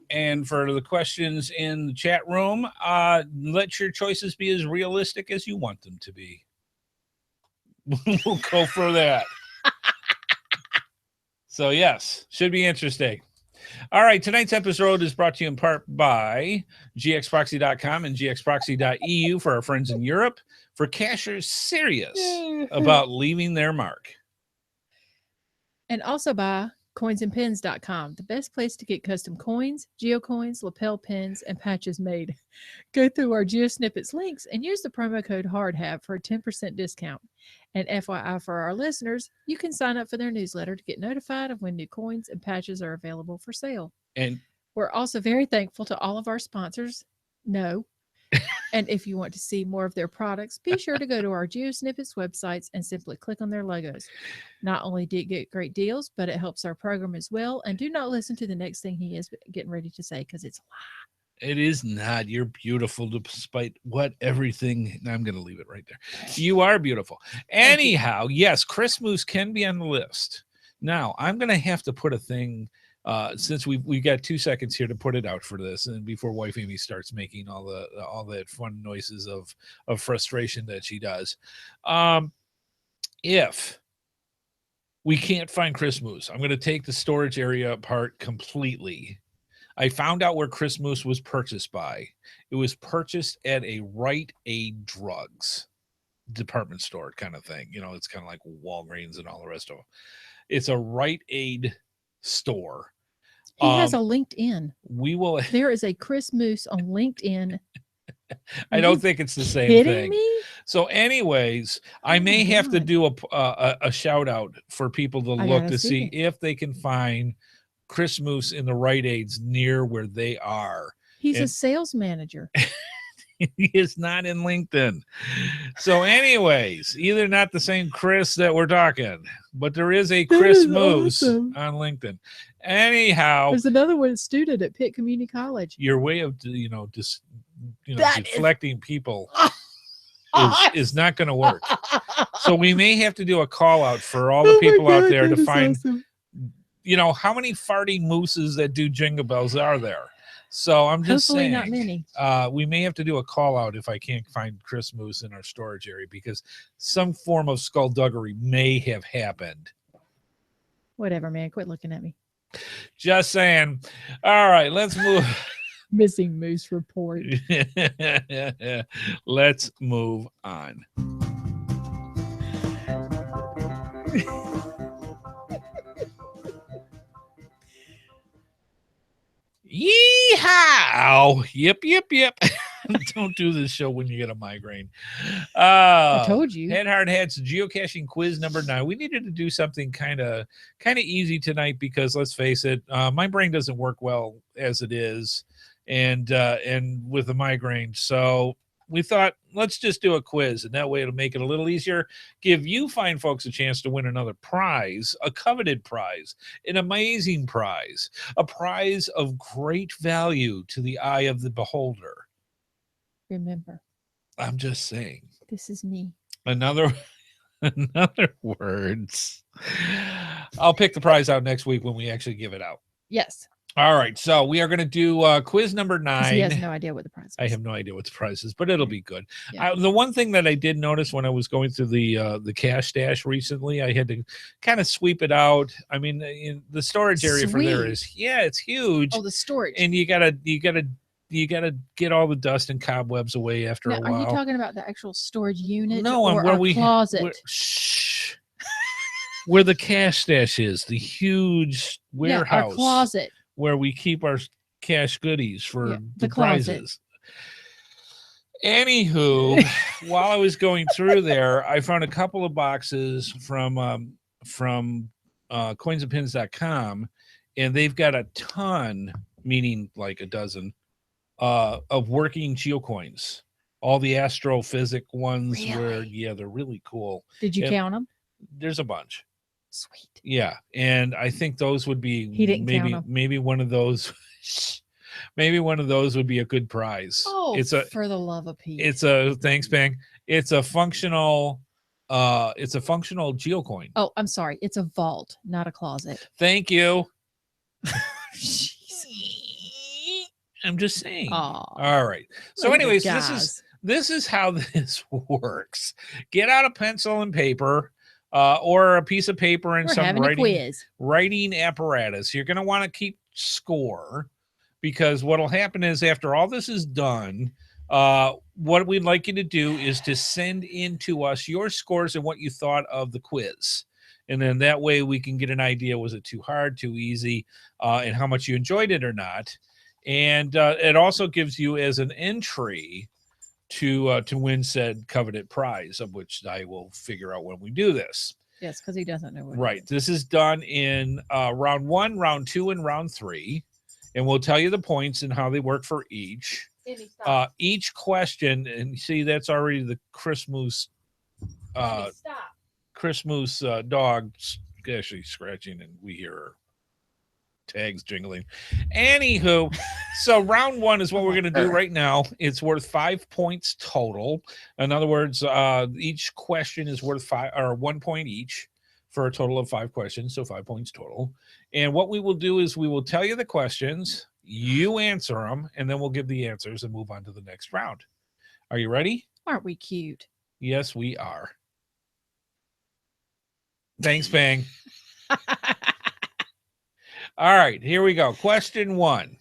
And for the questions in the chat room, let your choices be as realistic as you want them to be. We'll go for that. So, yes, should be interesting. All right, tonight's episode is brought to you in part by gxproxy.com and gxproxy.eu for our friends in Europe, for cachers serious about leaving their mark. And also by coinsandpins.com, the best place to get custom coins, geocoins, lapel pins, and patches made. Go through our GeoSnippets links and use the promo code HARDHAT for a 10% discount. And FYI for our listeners, you can sign up for their newsletter to get notified of when new coins and patches are available for sale. And we're also very thankful to all of our sponsors. No. And if you want to see more of their products, be sure to go to our GeoSnippets websites and simply click on their logos. Not only do you get great deals, but it helps our program as well. And do not listen to the next thing he is getting ready to say, because it's a lie. It is not. You're beautiful despite what everything. I'm going to leave it right there. You are beautiful. Anyhow, yes, Christmas can be on the list. Now, I'm going to have to put a thing, since we got 2 seconds here to put it out for this, and before wife Amy starts making all that fun noises of frustration that she does. If We can't find Chris Moose. I'm going to take the storage area apart completely. I found out where Chris Moose was purchased by. It was purchased at a Rite Aid Drugs department store kind of thing. It's kind of like Walgreens and all the rest of them. It's a Rite Aid store. He has a LinkedIn. There is a Chris Moose on LinkedIn. I don't think it's the same thing. Me? So anyways, I may have to do a shout out for people to look to see if they can find Chris Moose in the Rite Aids near where they are. He's a sales manager. He is not in LinkedIn. So anyways, either not the same Chris that we're talking, but there is a Chris Moose on LinkedIn. Anyhow, there's another one student at Pitt Community College. Your way of deflecting people is not going to work. So we may have to do a call out for all the people out there to find how many farting mooses that do jingle bells are there. So I'm just Hopefully saying, not many. We may have to do a call out if I can't find Chris Moose in our storage area, because some form of skullduggery may have happened. Whatever, man. Quit looking at me. Just saying. All right, let's move. Missing moose report. Let's move on. Yeehaw! Yep. Don't do this show when you get a migraine. I told you. HeadHardHat's geocaching quiz number 9. We needed to do something kind of easy tonight because let's face it, my brain doesn't work well as it is, and with a migraine. So we thought, let's just do a quiz, and that way it'll make it a little easier. Give you fine folks a chance to win another prize, a coveted prize, an amazing prize, a prize of great value to the eye of the beholder. Remember, I'm just saying. This is me. Another words. I'll pick the prize out next week when we actually give it out. Yes. All right, so we are going to do quiz number 9. He has no idea what the prize is. I have no idea what the prize is, but it'll be good. Yeah. The one thing that I did notice when I was going through the cash stash recently, I had to kind of sweep it out. I mean, the storage area for there is, it's huge. Oh, the storage. And you gotta get all the dust and cobwebs away after a while. Are you talking about the actual storage unit? No, or where a closet. Where the cash stash is, the huge warehouse. Our closet. Where we keep our cash goodies for the prizes. Closet. Anywho, while I was going through there, I found a couple of boxes from coinsandpins.com, and they've got a ton, meaning like a dozen, of working geocoins. All the astrophysic ones they're really cool. Did you count them? There's a bunch. Sweet. Yeah, and I think those would be maybe one of those. Maybe one of those would be a good prize. Oh, for the love of Pete. It's a thanks, Bang. It's a functional geocoin. Oh, I'm sorry. It's a vault, not a closet. Thank you. I'm just saying. Aww. All right. So, anyways, this is how this works. Get out a pencil and paper. Or a piece of paper and some writing apparatus. You're going to want to keep score, because what will happen is after all this is done, what we'd like you to do is to send in to us your scores and what you thought of the quiz. And then that way we can get an idea, was it too hard, too easy, and how much you enjoyed it or not. And it also gives you as an entry to win said coveted prize, of which I will figure out when we do this. Yes, because he doesn't know what. Right. This is done in round 1, round 2, and round 3, and we'll tell you the points and how they work for each. Each question, and see, that's already the Chris Moose. Chris Moose dog actually scratching, and we hear her tags jingling. Anywho, so round 1 is what we're going to do right now. It's worth 5 points total. In other words, each question is worth 1 point each for a total of 5 questions, so 5 points total. And what we will do is we will tell you the questions, you answer them, and then we'll give the answers and move on to the next round. Are you ready? Aren't we cute? Yes, we are. Thanks, Bang. All right, here we go. Question 1.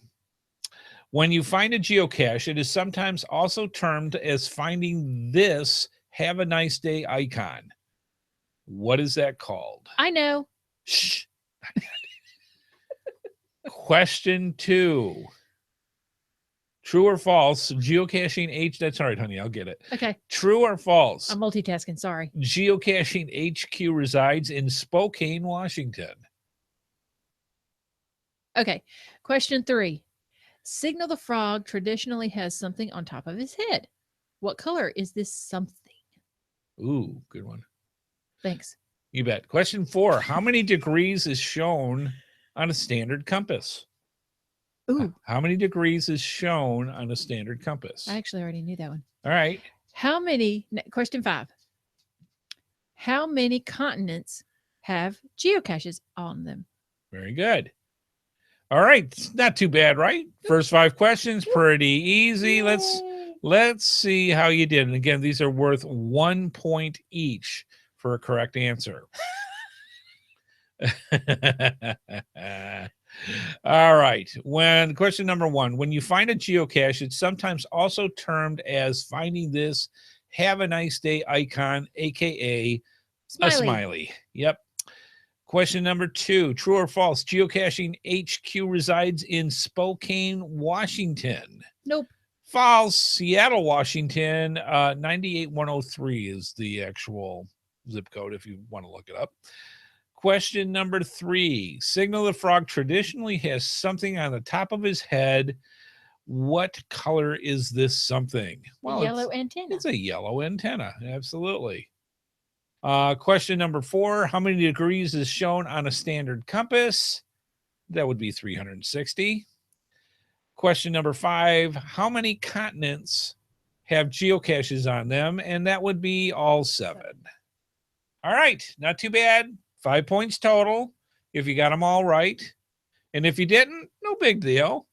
When you find a geocache, it is sometimes also termed as finding this "Have a nice day" icon. What is that called? I know. Shh. Question 2. True or false? Geocaching H. That's all right, honey. I'll get it. Okay. True or false? I'm multitasking. Sorry. Geocaching HQ resides in Spokane, Washington. Okay. Question 3. Signal the Frog traditionally has something on top of his head. What color is this something? Ooh, good one. Thanks. You bet. Question 4. How many degrees is shown on a standard compass? Ooh. How many degrees is shown on a standard compass? I actually already knew that one. All right. Question 5. How many continents have geocaches on them? Very good. All right. Not too bad, right? First 5 questions, pretty easy. Yay. Let's see how you did. And again, these are worth 1 point each for a correct answer. All right. Question number 1, when you find a geocache, it's sometimes also termed as finding this "Have a nice day" icon, aka a smiley. Yep. Question number 2, true or false? Geocaching HQ resides in Spokane, Washington. Nope. False. Seattle, Washington. 98103 is the actual zip code if you want to look it up. Question number 3, Signal the Frog traditionally has something on the top of his head. What color is this something? Well, yellow antenna. It's a yellow antenna. Absolutely. Question number 4, how many degrees is shown on a standard compass? That would be 360. Question number 5, how many continents have geocaches on them? And that would be all 7. All right, not too bad. 5 points total if you got them all right. And if you didn't, no big deal.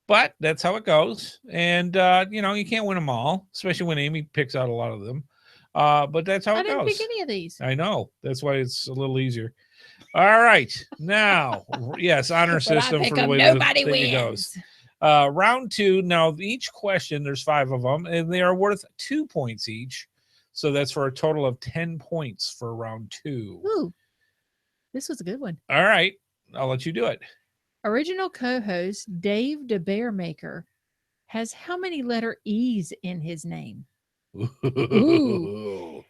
But that's how it goes. And, you can't win them all, especially when Amy picks out a lot of them. But that's how it goes. I didn't pick any of these. I know. That's why it's a little easier. All right. Now, yes, honor system for the way nobody the thing goes. Round 2. Now, each question, there's 5 of them, and they are worth 2 points each. So that's for a total of 10 points for round 2. Ooh, this was a good one. All right. I'll let you do it. Original co-host Dave the Bearmaker has how many letter E's in his name? Ooh.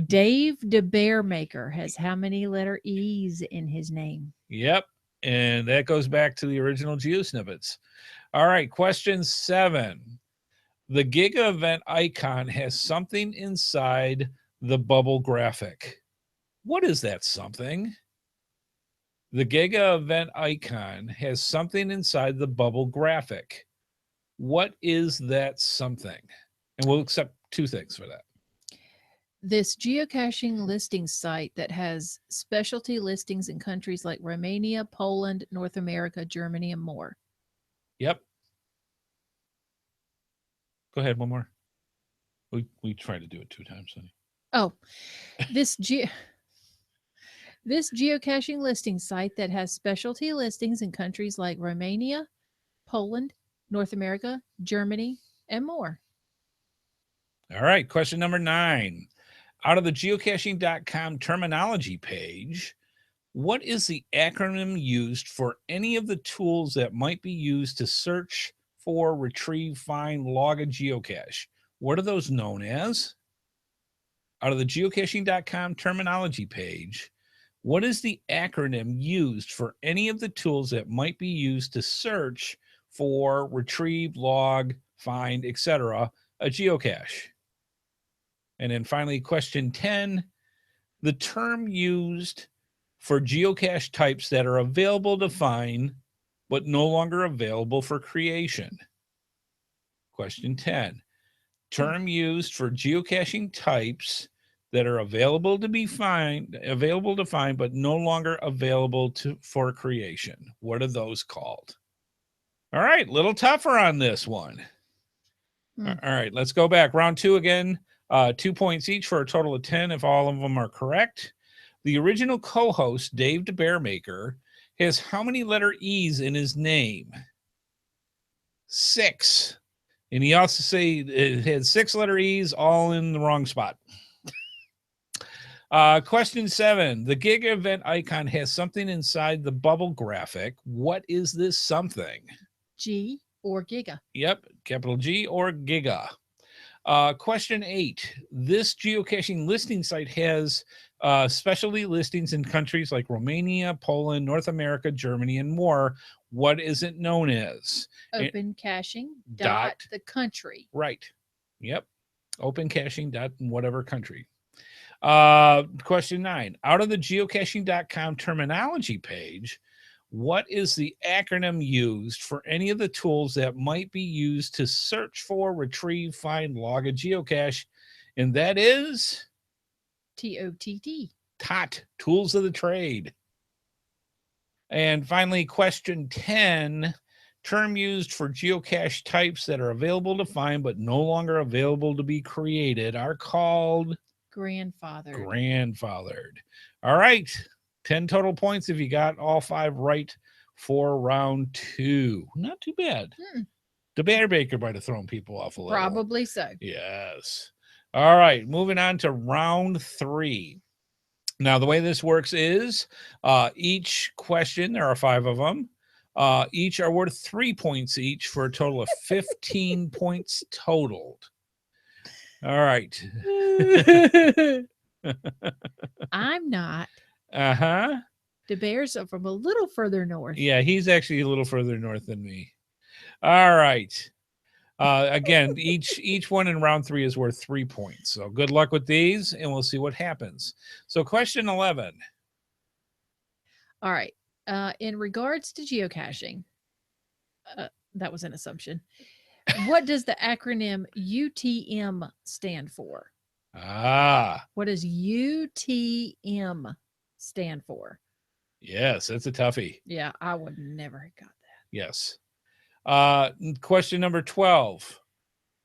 Dave the Bearmaker has how many letter E's in his name? Yep. And that goes back to the original GeoSnippits. All right. Question 7. The Giga event icon has something inside the bubble graphic. What is that something? The Giga event icon has something inside the bubble graphic. What is that something? And we'll accept 2 things for that. This geocaching listing site that has specialty listings in countries like Romania, Poland, North America, Germany, and more. Yep. Go ahead, one more. We tried to do it 2 times, honey. Oh, this geocaching listing site that has specialty listings in countries like Romania, Poland, North America, Germany, and more. All right. Question number 9. Out of the geocaching.com terminology page, what is the acronym used for any of the tools that might be used to search for, retrieve, find, log a geocache? What are those known as? Out of the geocaching.com terminology page, what is the acronym used for any of the tools that might be used to search for, retrieve, log, find, etc., a geocache? And then finally, question 10, the term used for geocache types that are available to find but no longer available for creation. Question 10, term used for geocaching types that are available to find but no longer available for creation. What are those called? All right, little tougher on this one. All right, let's go back. Round 2 again. 2 points each for a total of 10 if all of them are correct. The original co-host, Dave the Bearmaker, has how many letter E's in his name? 6. And he also say it had 6-letter E's all in the wrong spot. Question 7. The gig event icon has something inside the bubble graphic. What is this something? G or Giga. Yep, capital G or Giga. Question 8. This geocaching listing site has specialty listings in countries like Romania, Poland, North America, Germany, and more. What is it known as? Open caching dot the country. Right. Yep. Open caching dot whatever country. Question 9. Out of the geocaching.com terminology page, what is the acronym used for any of the tools that might be used to search for, retrieve, find, log a geocache? And that is TOTT. TOT, tools of the trade. And finally, question 10. Term used for geocache types that are available to find but no longer available to be created are called grandfathered. All right. 10 total points if you got all 5 right for round 2. Not too bad. The Bearmaker might have thrown people off a little. Probably so. Yes. All right. Moving on to round 3. Now, the way this works is each question, there are 5 of them, each are worth 3 points each for a total of 15 points totaled. All right. I'm not. Uh-huh. The Bears are from a little further north. Yeah, he's actually a little further north than me. All right. Again, each one in round 3 is worth 3 points. So good luck with these, and we'll see what happens. So question 11. All right. In regards to geocaching, that was an assumption. What does the acronym UTM stand for? What does UTM stand for? Yes, that's a toughie. Yeah, I would never have got that. Yes. Question number 12.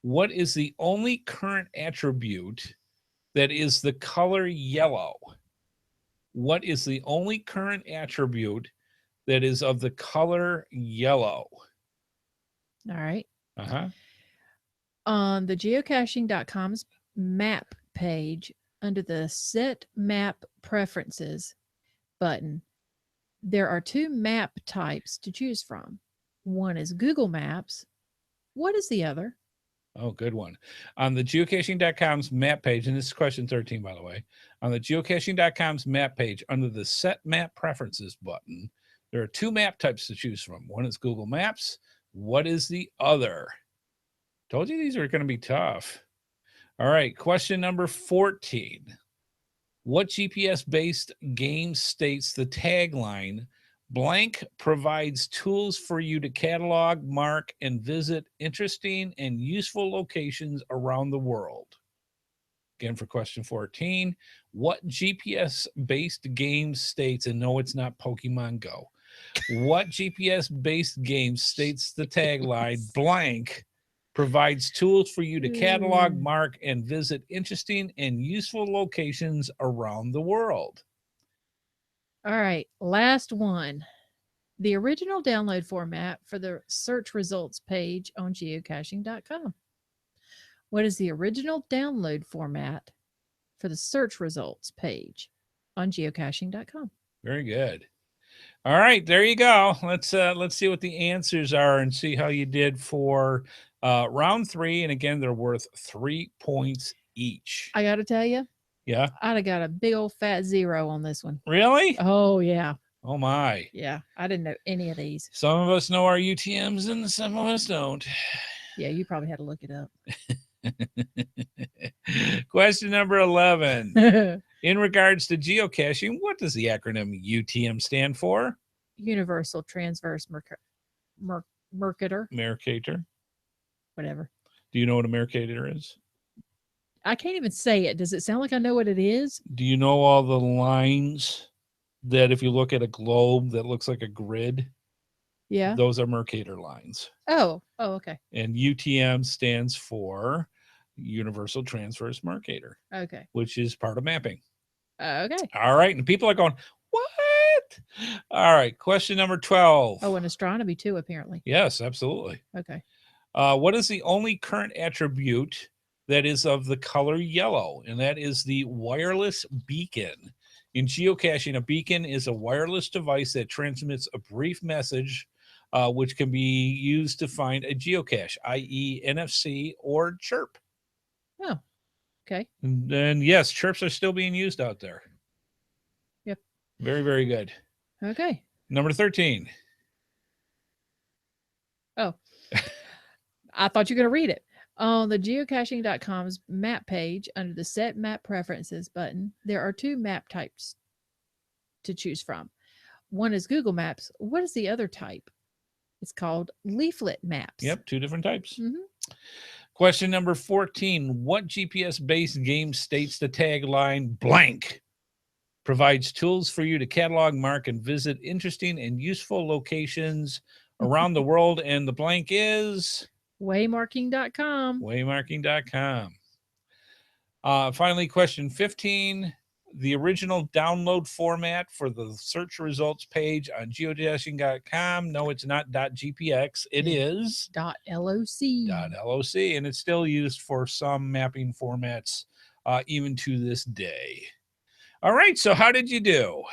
What is the only current attribute that is the color yellow? What is the only current attribute that is of the color yellow? All right. Uh-huh. On the geocaching.com's map page, under the Set Map Preferences button, there are 2 map types to choose from. One is Google Maps. What is the other? Oh, good one. On the geocaching.com's map page, and this is question 13, by the way, on the geocaching.com's map page, under the Set Map Preferences button, there are 2 map types to choose from. One is Google Maps. What is the other? Told you these are going to be tough. All right, question number 14. What GPS-based game states the tagline, blank provides tools for you to catalog, mark, and visit interesting and useful locations around the world? Again, for question 14, what GPS-based game states, and no, it's not Pokemon Go. What GPS-based game states the tagline, blank provides tools for you to catalog, mark, and visit interesting and useful locations around the world? All right, last one. The original download format for the search results page on geocaching.com. What is the original download format for the search results page on geocaching.com? Very good. All right, there you go. Let's see what the answers are and see how you did for round 3. And again, they're worth 3 points each. I got to tell you, Yeah. I'd have got a big old fat 0 on this one. Really? Oh, yeah. Oh, my. Yeah, I didn't know any of these. Some of us know our UTMs and some of us don't. Yeah, you probably had to look it up. Question number 11. In regards to geocaching, what does the acronym UTM stand for? Universal Transverse Mercator. Mercator. Whatever. Do you know what a Mercator is? I can't even say it. Does it sound like I know what it is? Do you know all the lines that if you look at a globe that looks like a grid? Yeah. Those are Mercator lines. Oh, okay. And UTM stands for Universal Transverse Mercator. Okay. Which is part of mapping. Okay. All right. And people are going, what? All right. Question number 12. Oh, and astronomy too, apparently. Yes, absolutely. Okay. What is the only current attribute that is of the color yellow? And that is the wireless beacon. In geocaching, a beacon is a wireless device that transmits a brief message, which can be used to find a geocache, i.e. NFC or chirp. Oh, okay. And yes, chirps are still being used out there. Yep. Very, very good. Okay. Number 13. Oh, I thought you were going to read it. On the geocaching.com's map page, under the Set Map Preferences button, there are 2 map types to choose from. One is Google Maps. What is the other type? It's called Leaflet Maps. Yep, 2 different types. Mm-hmm. Question number 14. What GPS-based game states the tagline blank? Provides tools for you to catalog, mark, and visit interesting and useful locations around the world. And the blank is Waymarking.com. Waymarking.com. Finally, question 15. The original download format for the search results page on geocaching.com. No, it's not .gpx. It is .loc. .loc, and it's still used for some mapping formats even to this day. All right, so how did you do?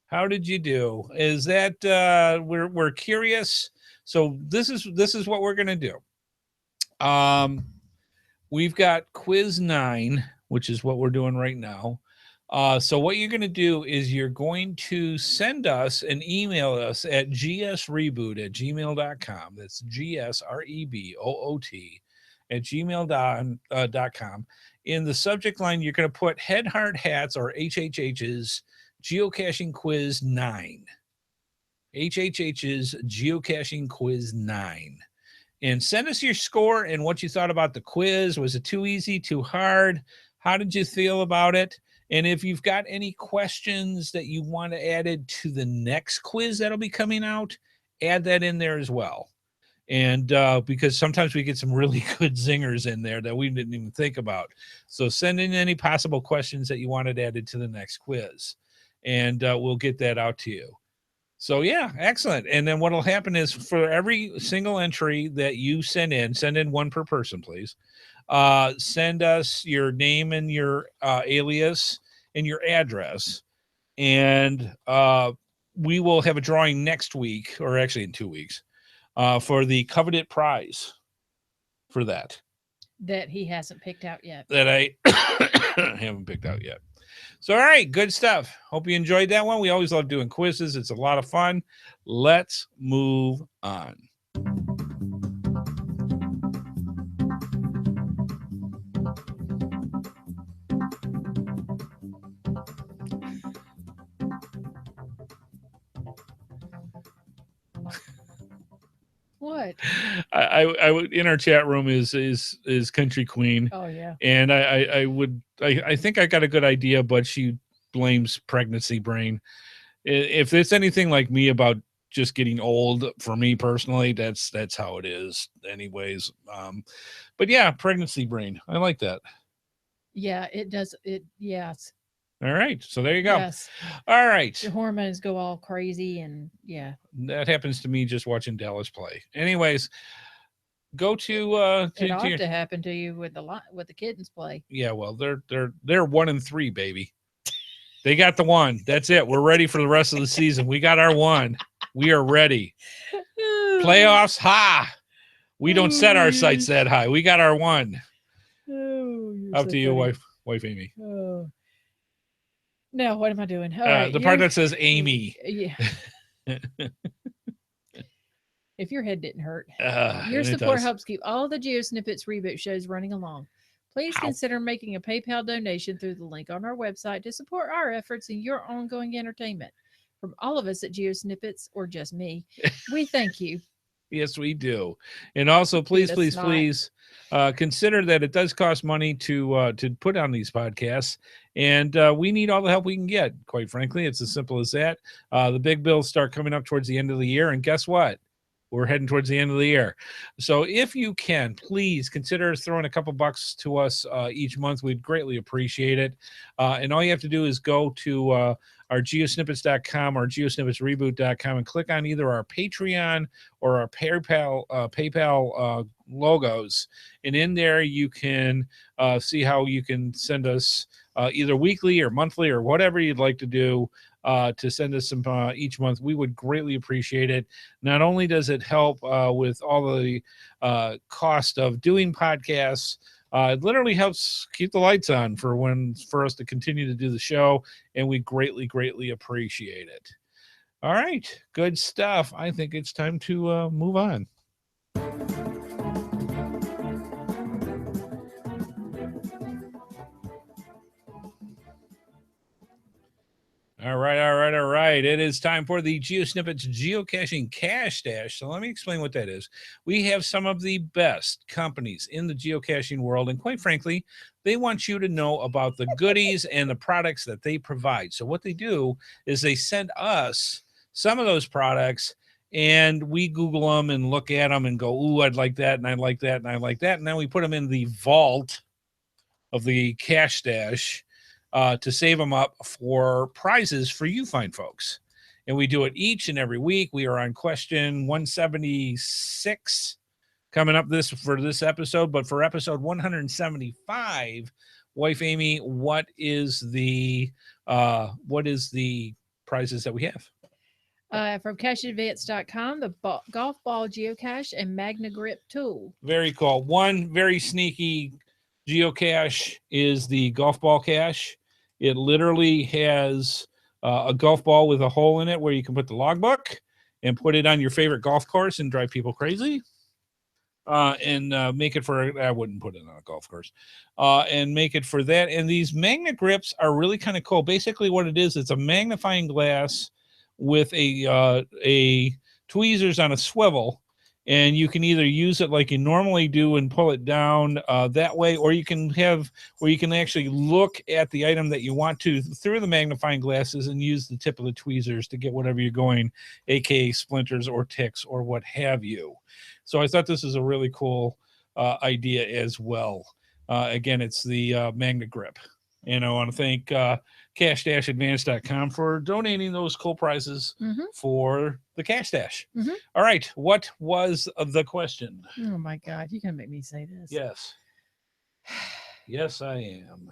How did you do? Is that we're curious? So this is what we're gonna do. We've got quiz 9, which is what we're doing right now. So what you're going to do is you're going to send us and email us at gsreboot@gmail.com. That's GSREBOOT at gmail.com. In the subject line, you're going to put HeadHardHats or HHH's Geocaching Quiz 9. HHH's Geocaching Quiz 9. And send us your score and what you thought about the quiz. Was it too easy, too hard? How did you feel about it? And if you've got any questions that you want added to the next quiz that'll be coming out, add that in there as well. And because sometimes we get some really good zingers in there that we didn't even think about. So send in any possible questions that you wanted added to the next quiz. And we'll get that out to you. So, yeah, excellent. And then what will happen is for every single entry that you send in 1 per person, please. Send us your name and your alias and your address. And we will have a drawing next week, or actually in 2 weeks, for the coveted prize for that. That he hasn't picked out yet. That I haven't picked out yet. So, all right, good stuff. Hope you enjoyed that one. We always love doing quizzes. It's a lot of fun. Let's move on. What? I in our chat room is Country Queen. Oh yeah. And I think I got a good idea, but she blames pregnancy brain. If it's anything like me about just getting old, for me personally, that's how it is anyways. But yeah, pregnancy brain. I like that. Yeah, it does. Yes. All right. So there you go. Yes. All right. Your hormones go all crazy and yeah. That happens to me just watching Dallas play. Anyways, go to it ought to happen to you with the kittens play. Yeah, well, they're 1-3, baby. They got the 1. That's it. We're ready for the rest of the season. We got our 1. We are ready. Playoffs, ha! We don't set our sights that high. We got our 1. Up to you, wife Amy. Oh. No, what am I doing? All right, the part that says Amy. Yeah. If your head didn't hurt. Your support helps keep all the GeoSnippits Reboot shows running along. Please consider making a PayPal donation through the link on our website to support our efforts and your ongoing entertainment. From all of us at GeoSnippits, or just me, we thank you. Yes, we do. And also, please consider that it does cost money to put on these podcasts. And we need all the help we can get, quite frankly. It's as simple as that. The big bills start coming up towards the end of the year. And guess what? we're heading towards the end of the year. So if you can, please consider throwing a couple bucks to us each month. We'd greatly appreciate it. And all you have to do is go to our geosnippets.com or geosnippetsreboot.com and click on either our Patreon or our PayPal logos. And in there, you can see how you can send us either weekly or monthly or whatever you'd like to do. To send us some each month. We would greatly appreciate it. Not only does it help with all the cost of doing podcasts, it literally helps keep the lights on for us to continue to do the show, and we greatly appreciate it. All right, good stuff. I think it's time to move on. All right. It is time for the GeoSnippits Geocaching Cash Dash. So let me explain what that is. We have some of the best companies in the geocaching world, and quite frankly, they want you to know about the goodies and the products that they provide. So what they do is they send us some of those products, and we Google them and look at them and go, ooh, I'd like that, and I like that, and I like that. And then we put them in the vault of the Cash Dash to save them up for prizes for you fine folks. And we do it each and every week. We are on question 176 coming up for this episode. But for episode 175, wife Amy, what is the prizes that we have? From CacheAdvance.com, the golf ball geocache and Magna Grip tool. Very cool. One very sneaky geocache is the golf ball cache. It literally has a golf ball with a hole in it where you can put the logbook and put it on your favorite golf course and drive people crazy. And make it for, I wouldn't put it on a golf course, and make it for that. And these Magna Grips are really kind of cool. Basically what it is, it's a magnifying glass with a tweezers on a swivel. And you can either use it like you normally do and pull it down that way, or you can have where you can actually look at the item that you want to through the magnifying glasses and use the tip of the tweezers to get whatever you're going, aka splinters or ticks or what have you. So I thought this is a really cool idea as well. Again, it's the Magna Grip. And I want to thank cash-advance.com for donating those cool prizes for the Cash Dash. All right. What was the question? Oh, my God. You're going to make me say this. Yes. Yes, I am.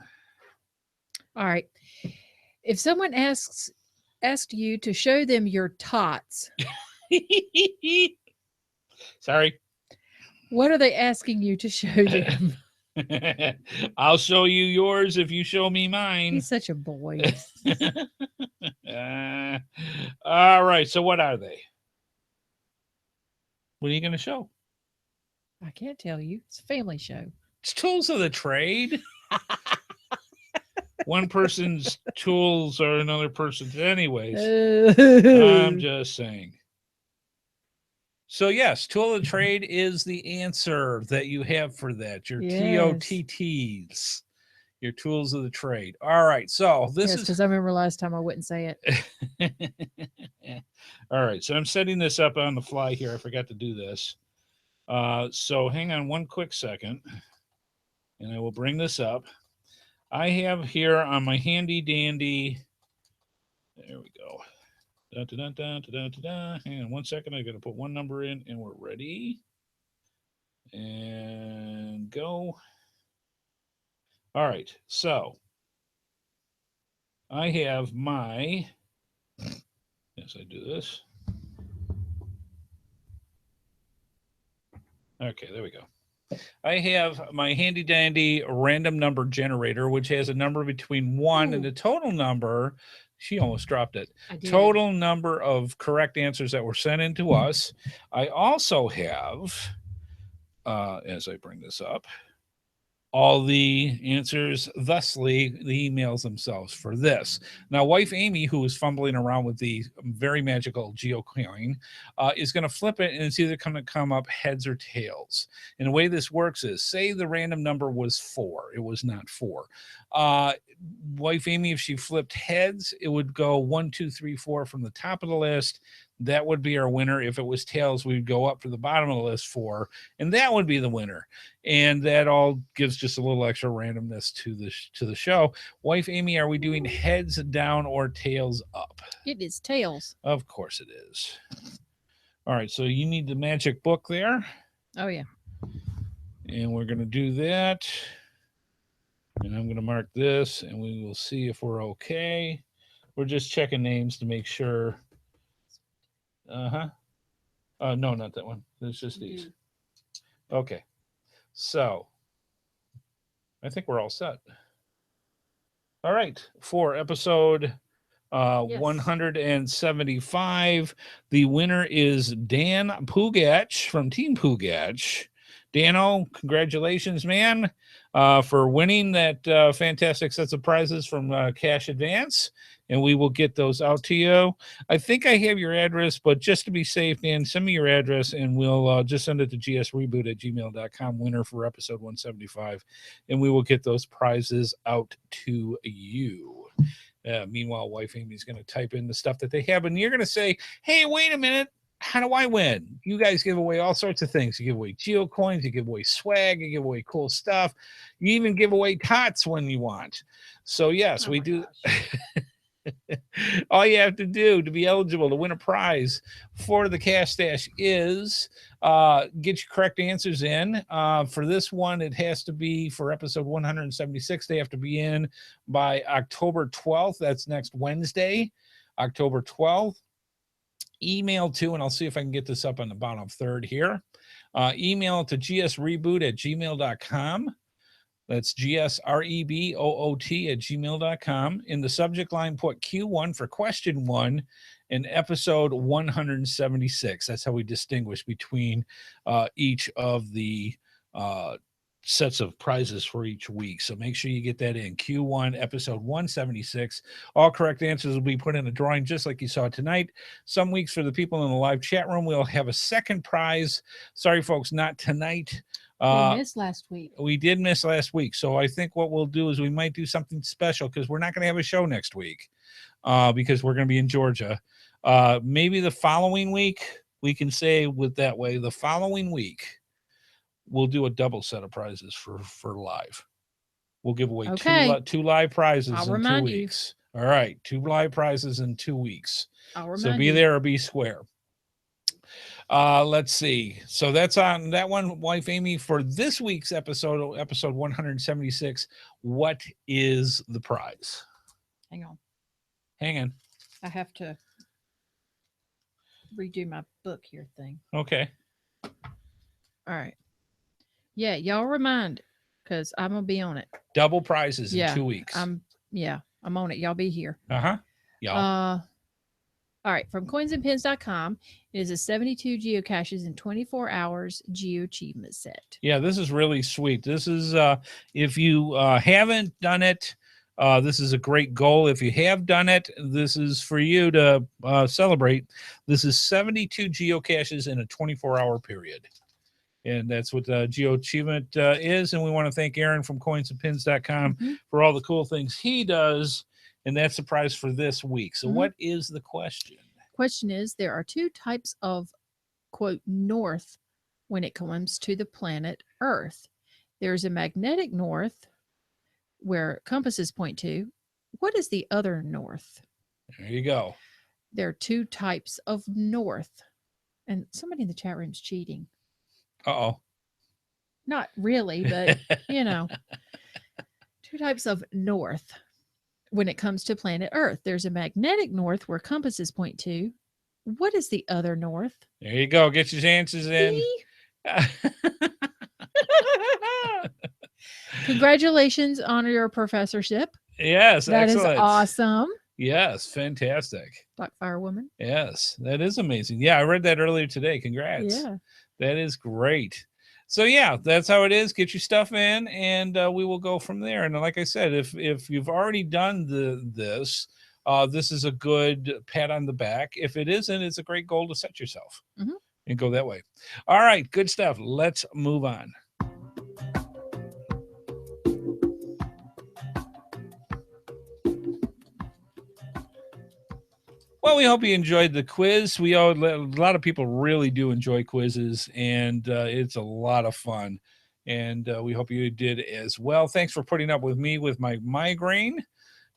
All right. If someone asked you to show them your tots. Sorry. What are they asking you to show them? I'll show you yours if you show me mine. He's such a boy. All right. So what are they? What are you going to show? I can't tell you. It's a family show. It's tools of the trade. One person's tools are another person's anyways. I'm just saying. So yes, tool of the trade is the answer that you have for that. Your TOTTs, your tools of the trade. All right. So this is because I remember last time I wouldn't say it. All right. So I'm setting this up on the fly here. I forgot to do this. So hang on one quick second, and I will bring this up. I have here on my handy dandy. There we go. Hang on one second. I got to put one number in, and we're ready. And go. All right. So I have my. Yes, I do this. Okay, there we go. I have my handy dandy random number generator, which has a number between 1 and the total number. She almost dropped it. Total number of correct answers that were sent in to us. I also have, as I bring this up, all the answers, thusly the emails themselves for this. Now, wife Amy, who is fumbling around with the very magical geocoin, is going to flip it, and it's either going to come up heads or tails. And the way this works is, say the random number was 4. It was not 4. Wife Amy, if she flipped heads, it would go 1, 2, 3, 4 from the top of the list. that would be our winner. If it was tails, we'd go up to the bottom of the list 4, and that would be the winner. And that all gives just a little extra randomness to the show. Wife Amy, are we doing heads down or tails up? It is tails. Of course it is. All right, so you need the magic book there. Oh, yeah. And we're going to do that. And I'm going to mark this, and we will see if we're okay. We're just checking names to make sure. No, not that one. It's just these. Okay. So I think we're all set. All right. For episode 175, the winner is Dan Pugach from Team Pugach. Dano, congratulations, man, for winning that fantastic sets of prizes from Cash Advance, and we will get those out to you. I think I have your address, but just to be safe, Dan, send me your address, and we'll just send it to gsreboot@gmail.com, winner for episode 175, and we will get those prizes out to you. Meanwhile, wife Amy's going to type in the stuff that they have, and you're going to say, hey, wait a minute. How do I win? You guys give away all sorts of things. You give away geo coins, you give away swag, you give away cool stuff. You even give away tots when you want. So yes, we do. All you have to do to be eligible to win a prize for the Cash Stash is get your correct answers in. For this one, it has to be for episode 176. They have to be in by October 12th. That's next Wednesday, October 12th. Email to, and I'll see if I can get this up on the bottom third here. Email to gsreboot@gmail.com. That's gsreboot@gmail.com. In the subject line, put Q1 for question 1 and episode 176. That's how we distinguish between each of the sets of prizes for each week. So make sure you get that in. Q1, episode 176. All correct answers will be put in a drawing just like you saw tonight. Some weeks for the people in the live chat room, we'll have a second prize. Sorry, folks, not tonight. We missed last week. We did miss last week. So I think what we'll do is we might do something special because we're not going to have a show next week because we're going to be in Georgia. Maybe the following week, we can say with that way, the following week, we'll do a double set of prizes for live. We'll give away two live prizes in 2 weeks. All right, 2 live prizes in 2 weeks. So be there or be square. Let's see. So that's on that one, wife Amy, for this week's episode 176. What is the prize? Hang on. I have to redo my book here thing. Okay. All right. Yeah, y'all remind, because I'm going to be on it. Double prizes in 2 weeks. I'm on it. Y'all be here. Uh-huh. Y'all. All right. From coinsandpins.com, it is a 72 geocaches in 24 hours geo achievement set. Yeah, this is really sweet. This is, if you haven't done it, this is a great goal. If you have done it, this is for you to celebrate. This is 72 geocaches in a 24-hour period. And that's what Geo Achievement is. And we want to thank Aaron from coinsandpins.com for all the cool things he does. And that's the prize for this week. So what is the question? Question is, there are 2 types of, quote, north when it comes to the planet Earth. There's a magnetic north where compasses point to. What is the other north? There you go. There are 2 types of north. And somebody in the chat room is cheating. Uh-oh. Not really, but, 2 types of north when it comes to planet Earth. There's a magnetic north where compasses point to. What is the other north? There you go. Get your answers in. Congratulations on your professorship. Yes, that excellent. Is awesome. Yes, fantastic. Black Fire Woman. Yes, that is amazing. Yeah, I read that earlier today. Congrats. Yeah. That is great. So yeah, that's how it is. Get your stuff in, and we will go from there. And like I said, if you've already done this is a good pat on the back. If it isn't, it's a great goal to set yourself and go that way. All right, good stuff. Let's move on. Well, we hope you enjoyed the quiz. A lot of people really do enjoy quizzes, and it's a lot of fun. And we hope you did as well. Thanks for putting up with me with my migraine.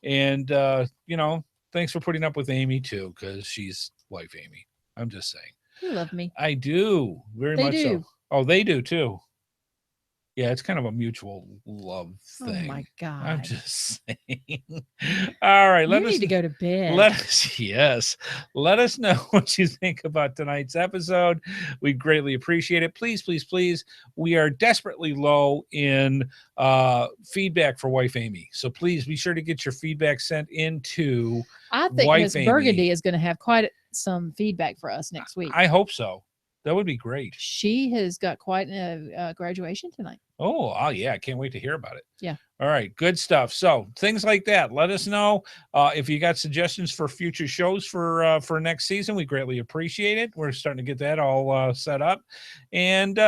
And, thanks for putting up with Amy, too, because she's wife Amy. I'm just saying. You love me. I do. Very They much do. so. Oh, they do, too. Yeah, it's kind of a mutual love thing. Oh my God. I'm just saying. All right, You need to go to bed. Let us know what you think about tonight's episode. We'd greatly appreciate it. Please, please, please. We are desperately low in feedback for wife Amy. So please be sure to get your feedback sent into I think wife Miss Amy. Burgundy is going to have quite some feedback for us next week. I hope so. That would be great. She has got quite a graduation tonight. Oh, yeah. I can't wait to hear about it. Yeah. All right. Good stuff. So things like that. Let us know if you got suggestions for future shows for next season. We greatly appreciate it. We're starting to get that all set up. And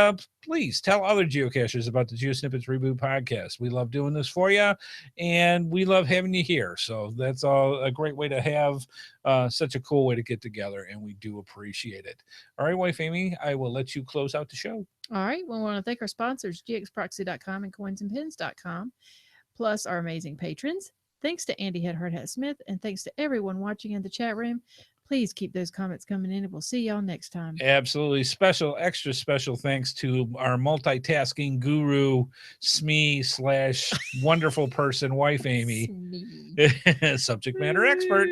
please tell other geocachers about the GeoSnippits Reboot Podcast. We love doing this for you, and we love having you here. So that's a great way to have such a cool way to get together, and we do appreciate it. All right, wife Amy, I will let you close out the show. All right. Well, we want to thank our sponsors, gxproxy.com and coinsandpins.com, plus our amazing patrons. Thanks to Andy Headhardhat Smith, and thanks to everyone watching in the chat room. Please keep those comments coming in, and we'll see y'all next time. Absolutely. Extra special thanks to our multitasking guru, Smee / wonderful person, wife Amy, subject matter expert.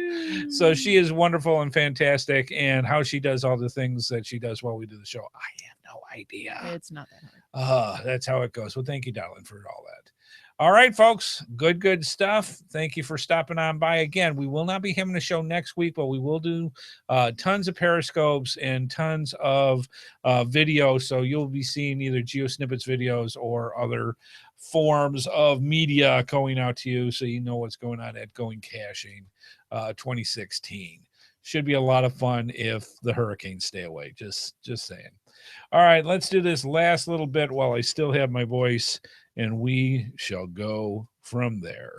So she is wonderful and fantastic, and how she does all the things that she does while we do the show, I have no idea. It's not that hard. That's how it goes. Well, thank you, darling, for all that. All right, folks. Good stuff. Thank you for stopping on by again. We will not be having a show next week, but we will do tons of periscopes and tons of videos. So you'll be seeing either GeoSnippits videos or other forms of media going out to you, so you know what's going on at Going Caching 2016. Should be a lot of fun if the hurricanes stay away. Just saying. All right, let's do this last little bit while I still have my voice, and we shall go from there.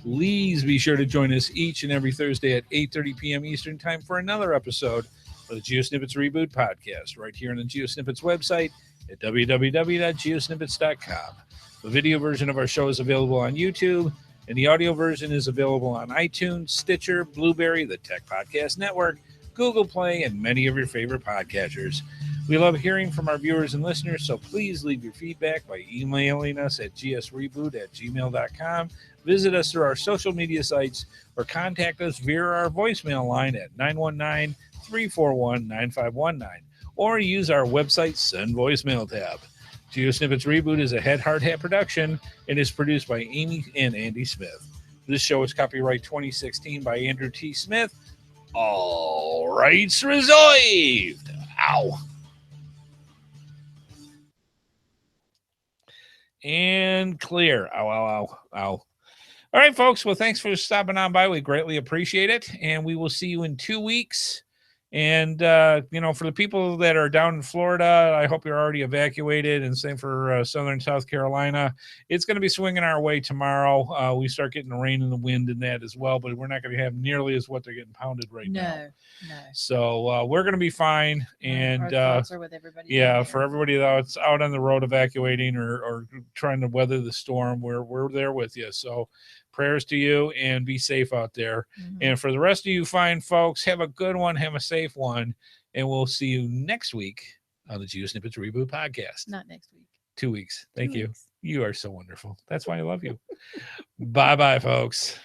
Please be sure to join us each and every Thursday at 8:30 p.m. Eastern Time for another episode of the GeoSnippits Reboot Podcast, right here on the GeoSnippits website at www.geosnippits.com. The video version of our show is available on YouTube, and the audio version is available on iTunes, Stitcher, Blueberry, the Tech Podcast Network, Google Play, and many of your favorite podcatchers. We love hearing from our viewers and listeners, so please leave your feedback by emailing us at gsreboot@gmail.com. Visit us through our social media sites, or contact us via our voicemail line at 919-341-9519, or use our website Send Voicemail tab. GeoSnippits Reboot is a HeadHardHat production and is produced by Amy and Andy Smith. This show is copyright 2016 by Andrew T. Smith. All rights reserved. Ow. And clear. Ow, ow, ow, ow. All right, folks. Well, thanks for stopping on by. We greatly appreciate it. And we will see you in 2 weeks. And, for the people that are down in Florida, I hope you're already evacuated, and same for Southern South Carolina. It's going to be swinging our way tomorrow. We start getting the rain and the wind and that as well, but we're not going to have nearly as what they're getting pounded right now. No. So we're going to be fine. And our thoughts are with everybody. Yeah, for everybody that's out on the road evacuating or trying to weather the storm, we're there with you. So prayers to you, and be safe out there. Mm-hmm. And for the rest of you fine folks, have a good one, have a safe one, and we'll see you next week on the GeoSnippits Reboot Podcast. Not next week. 2 weeks. Thank you. You are so wonderful. That's why I love you. Bye-bye, folks.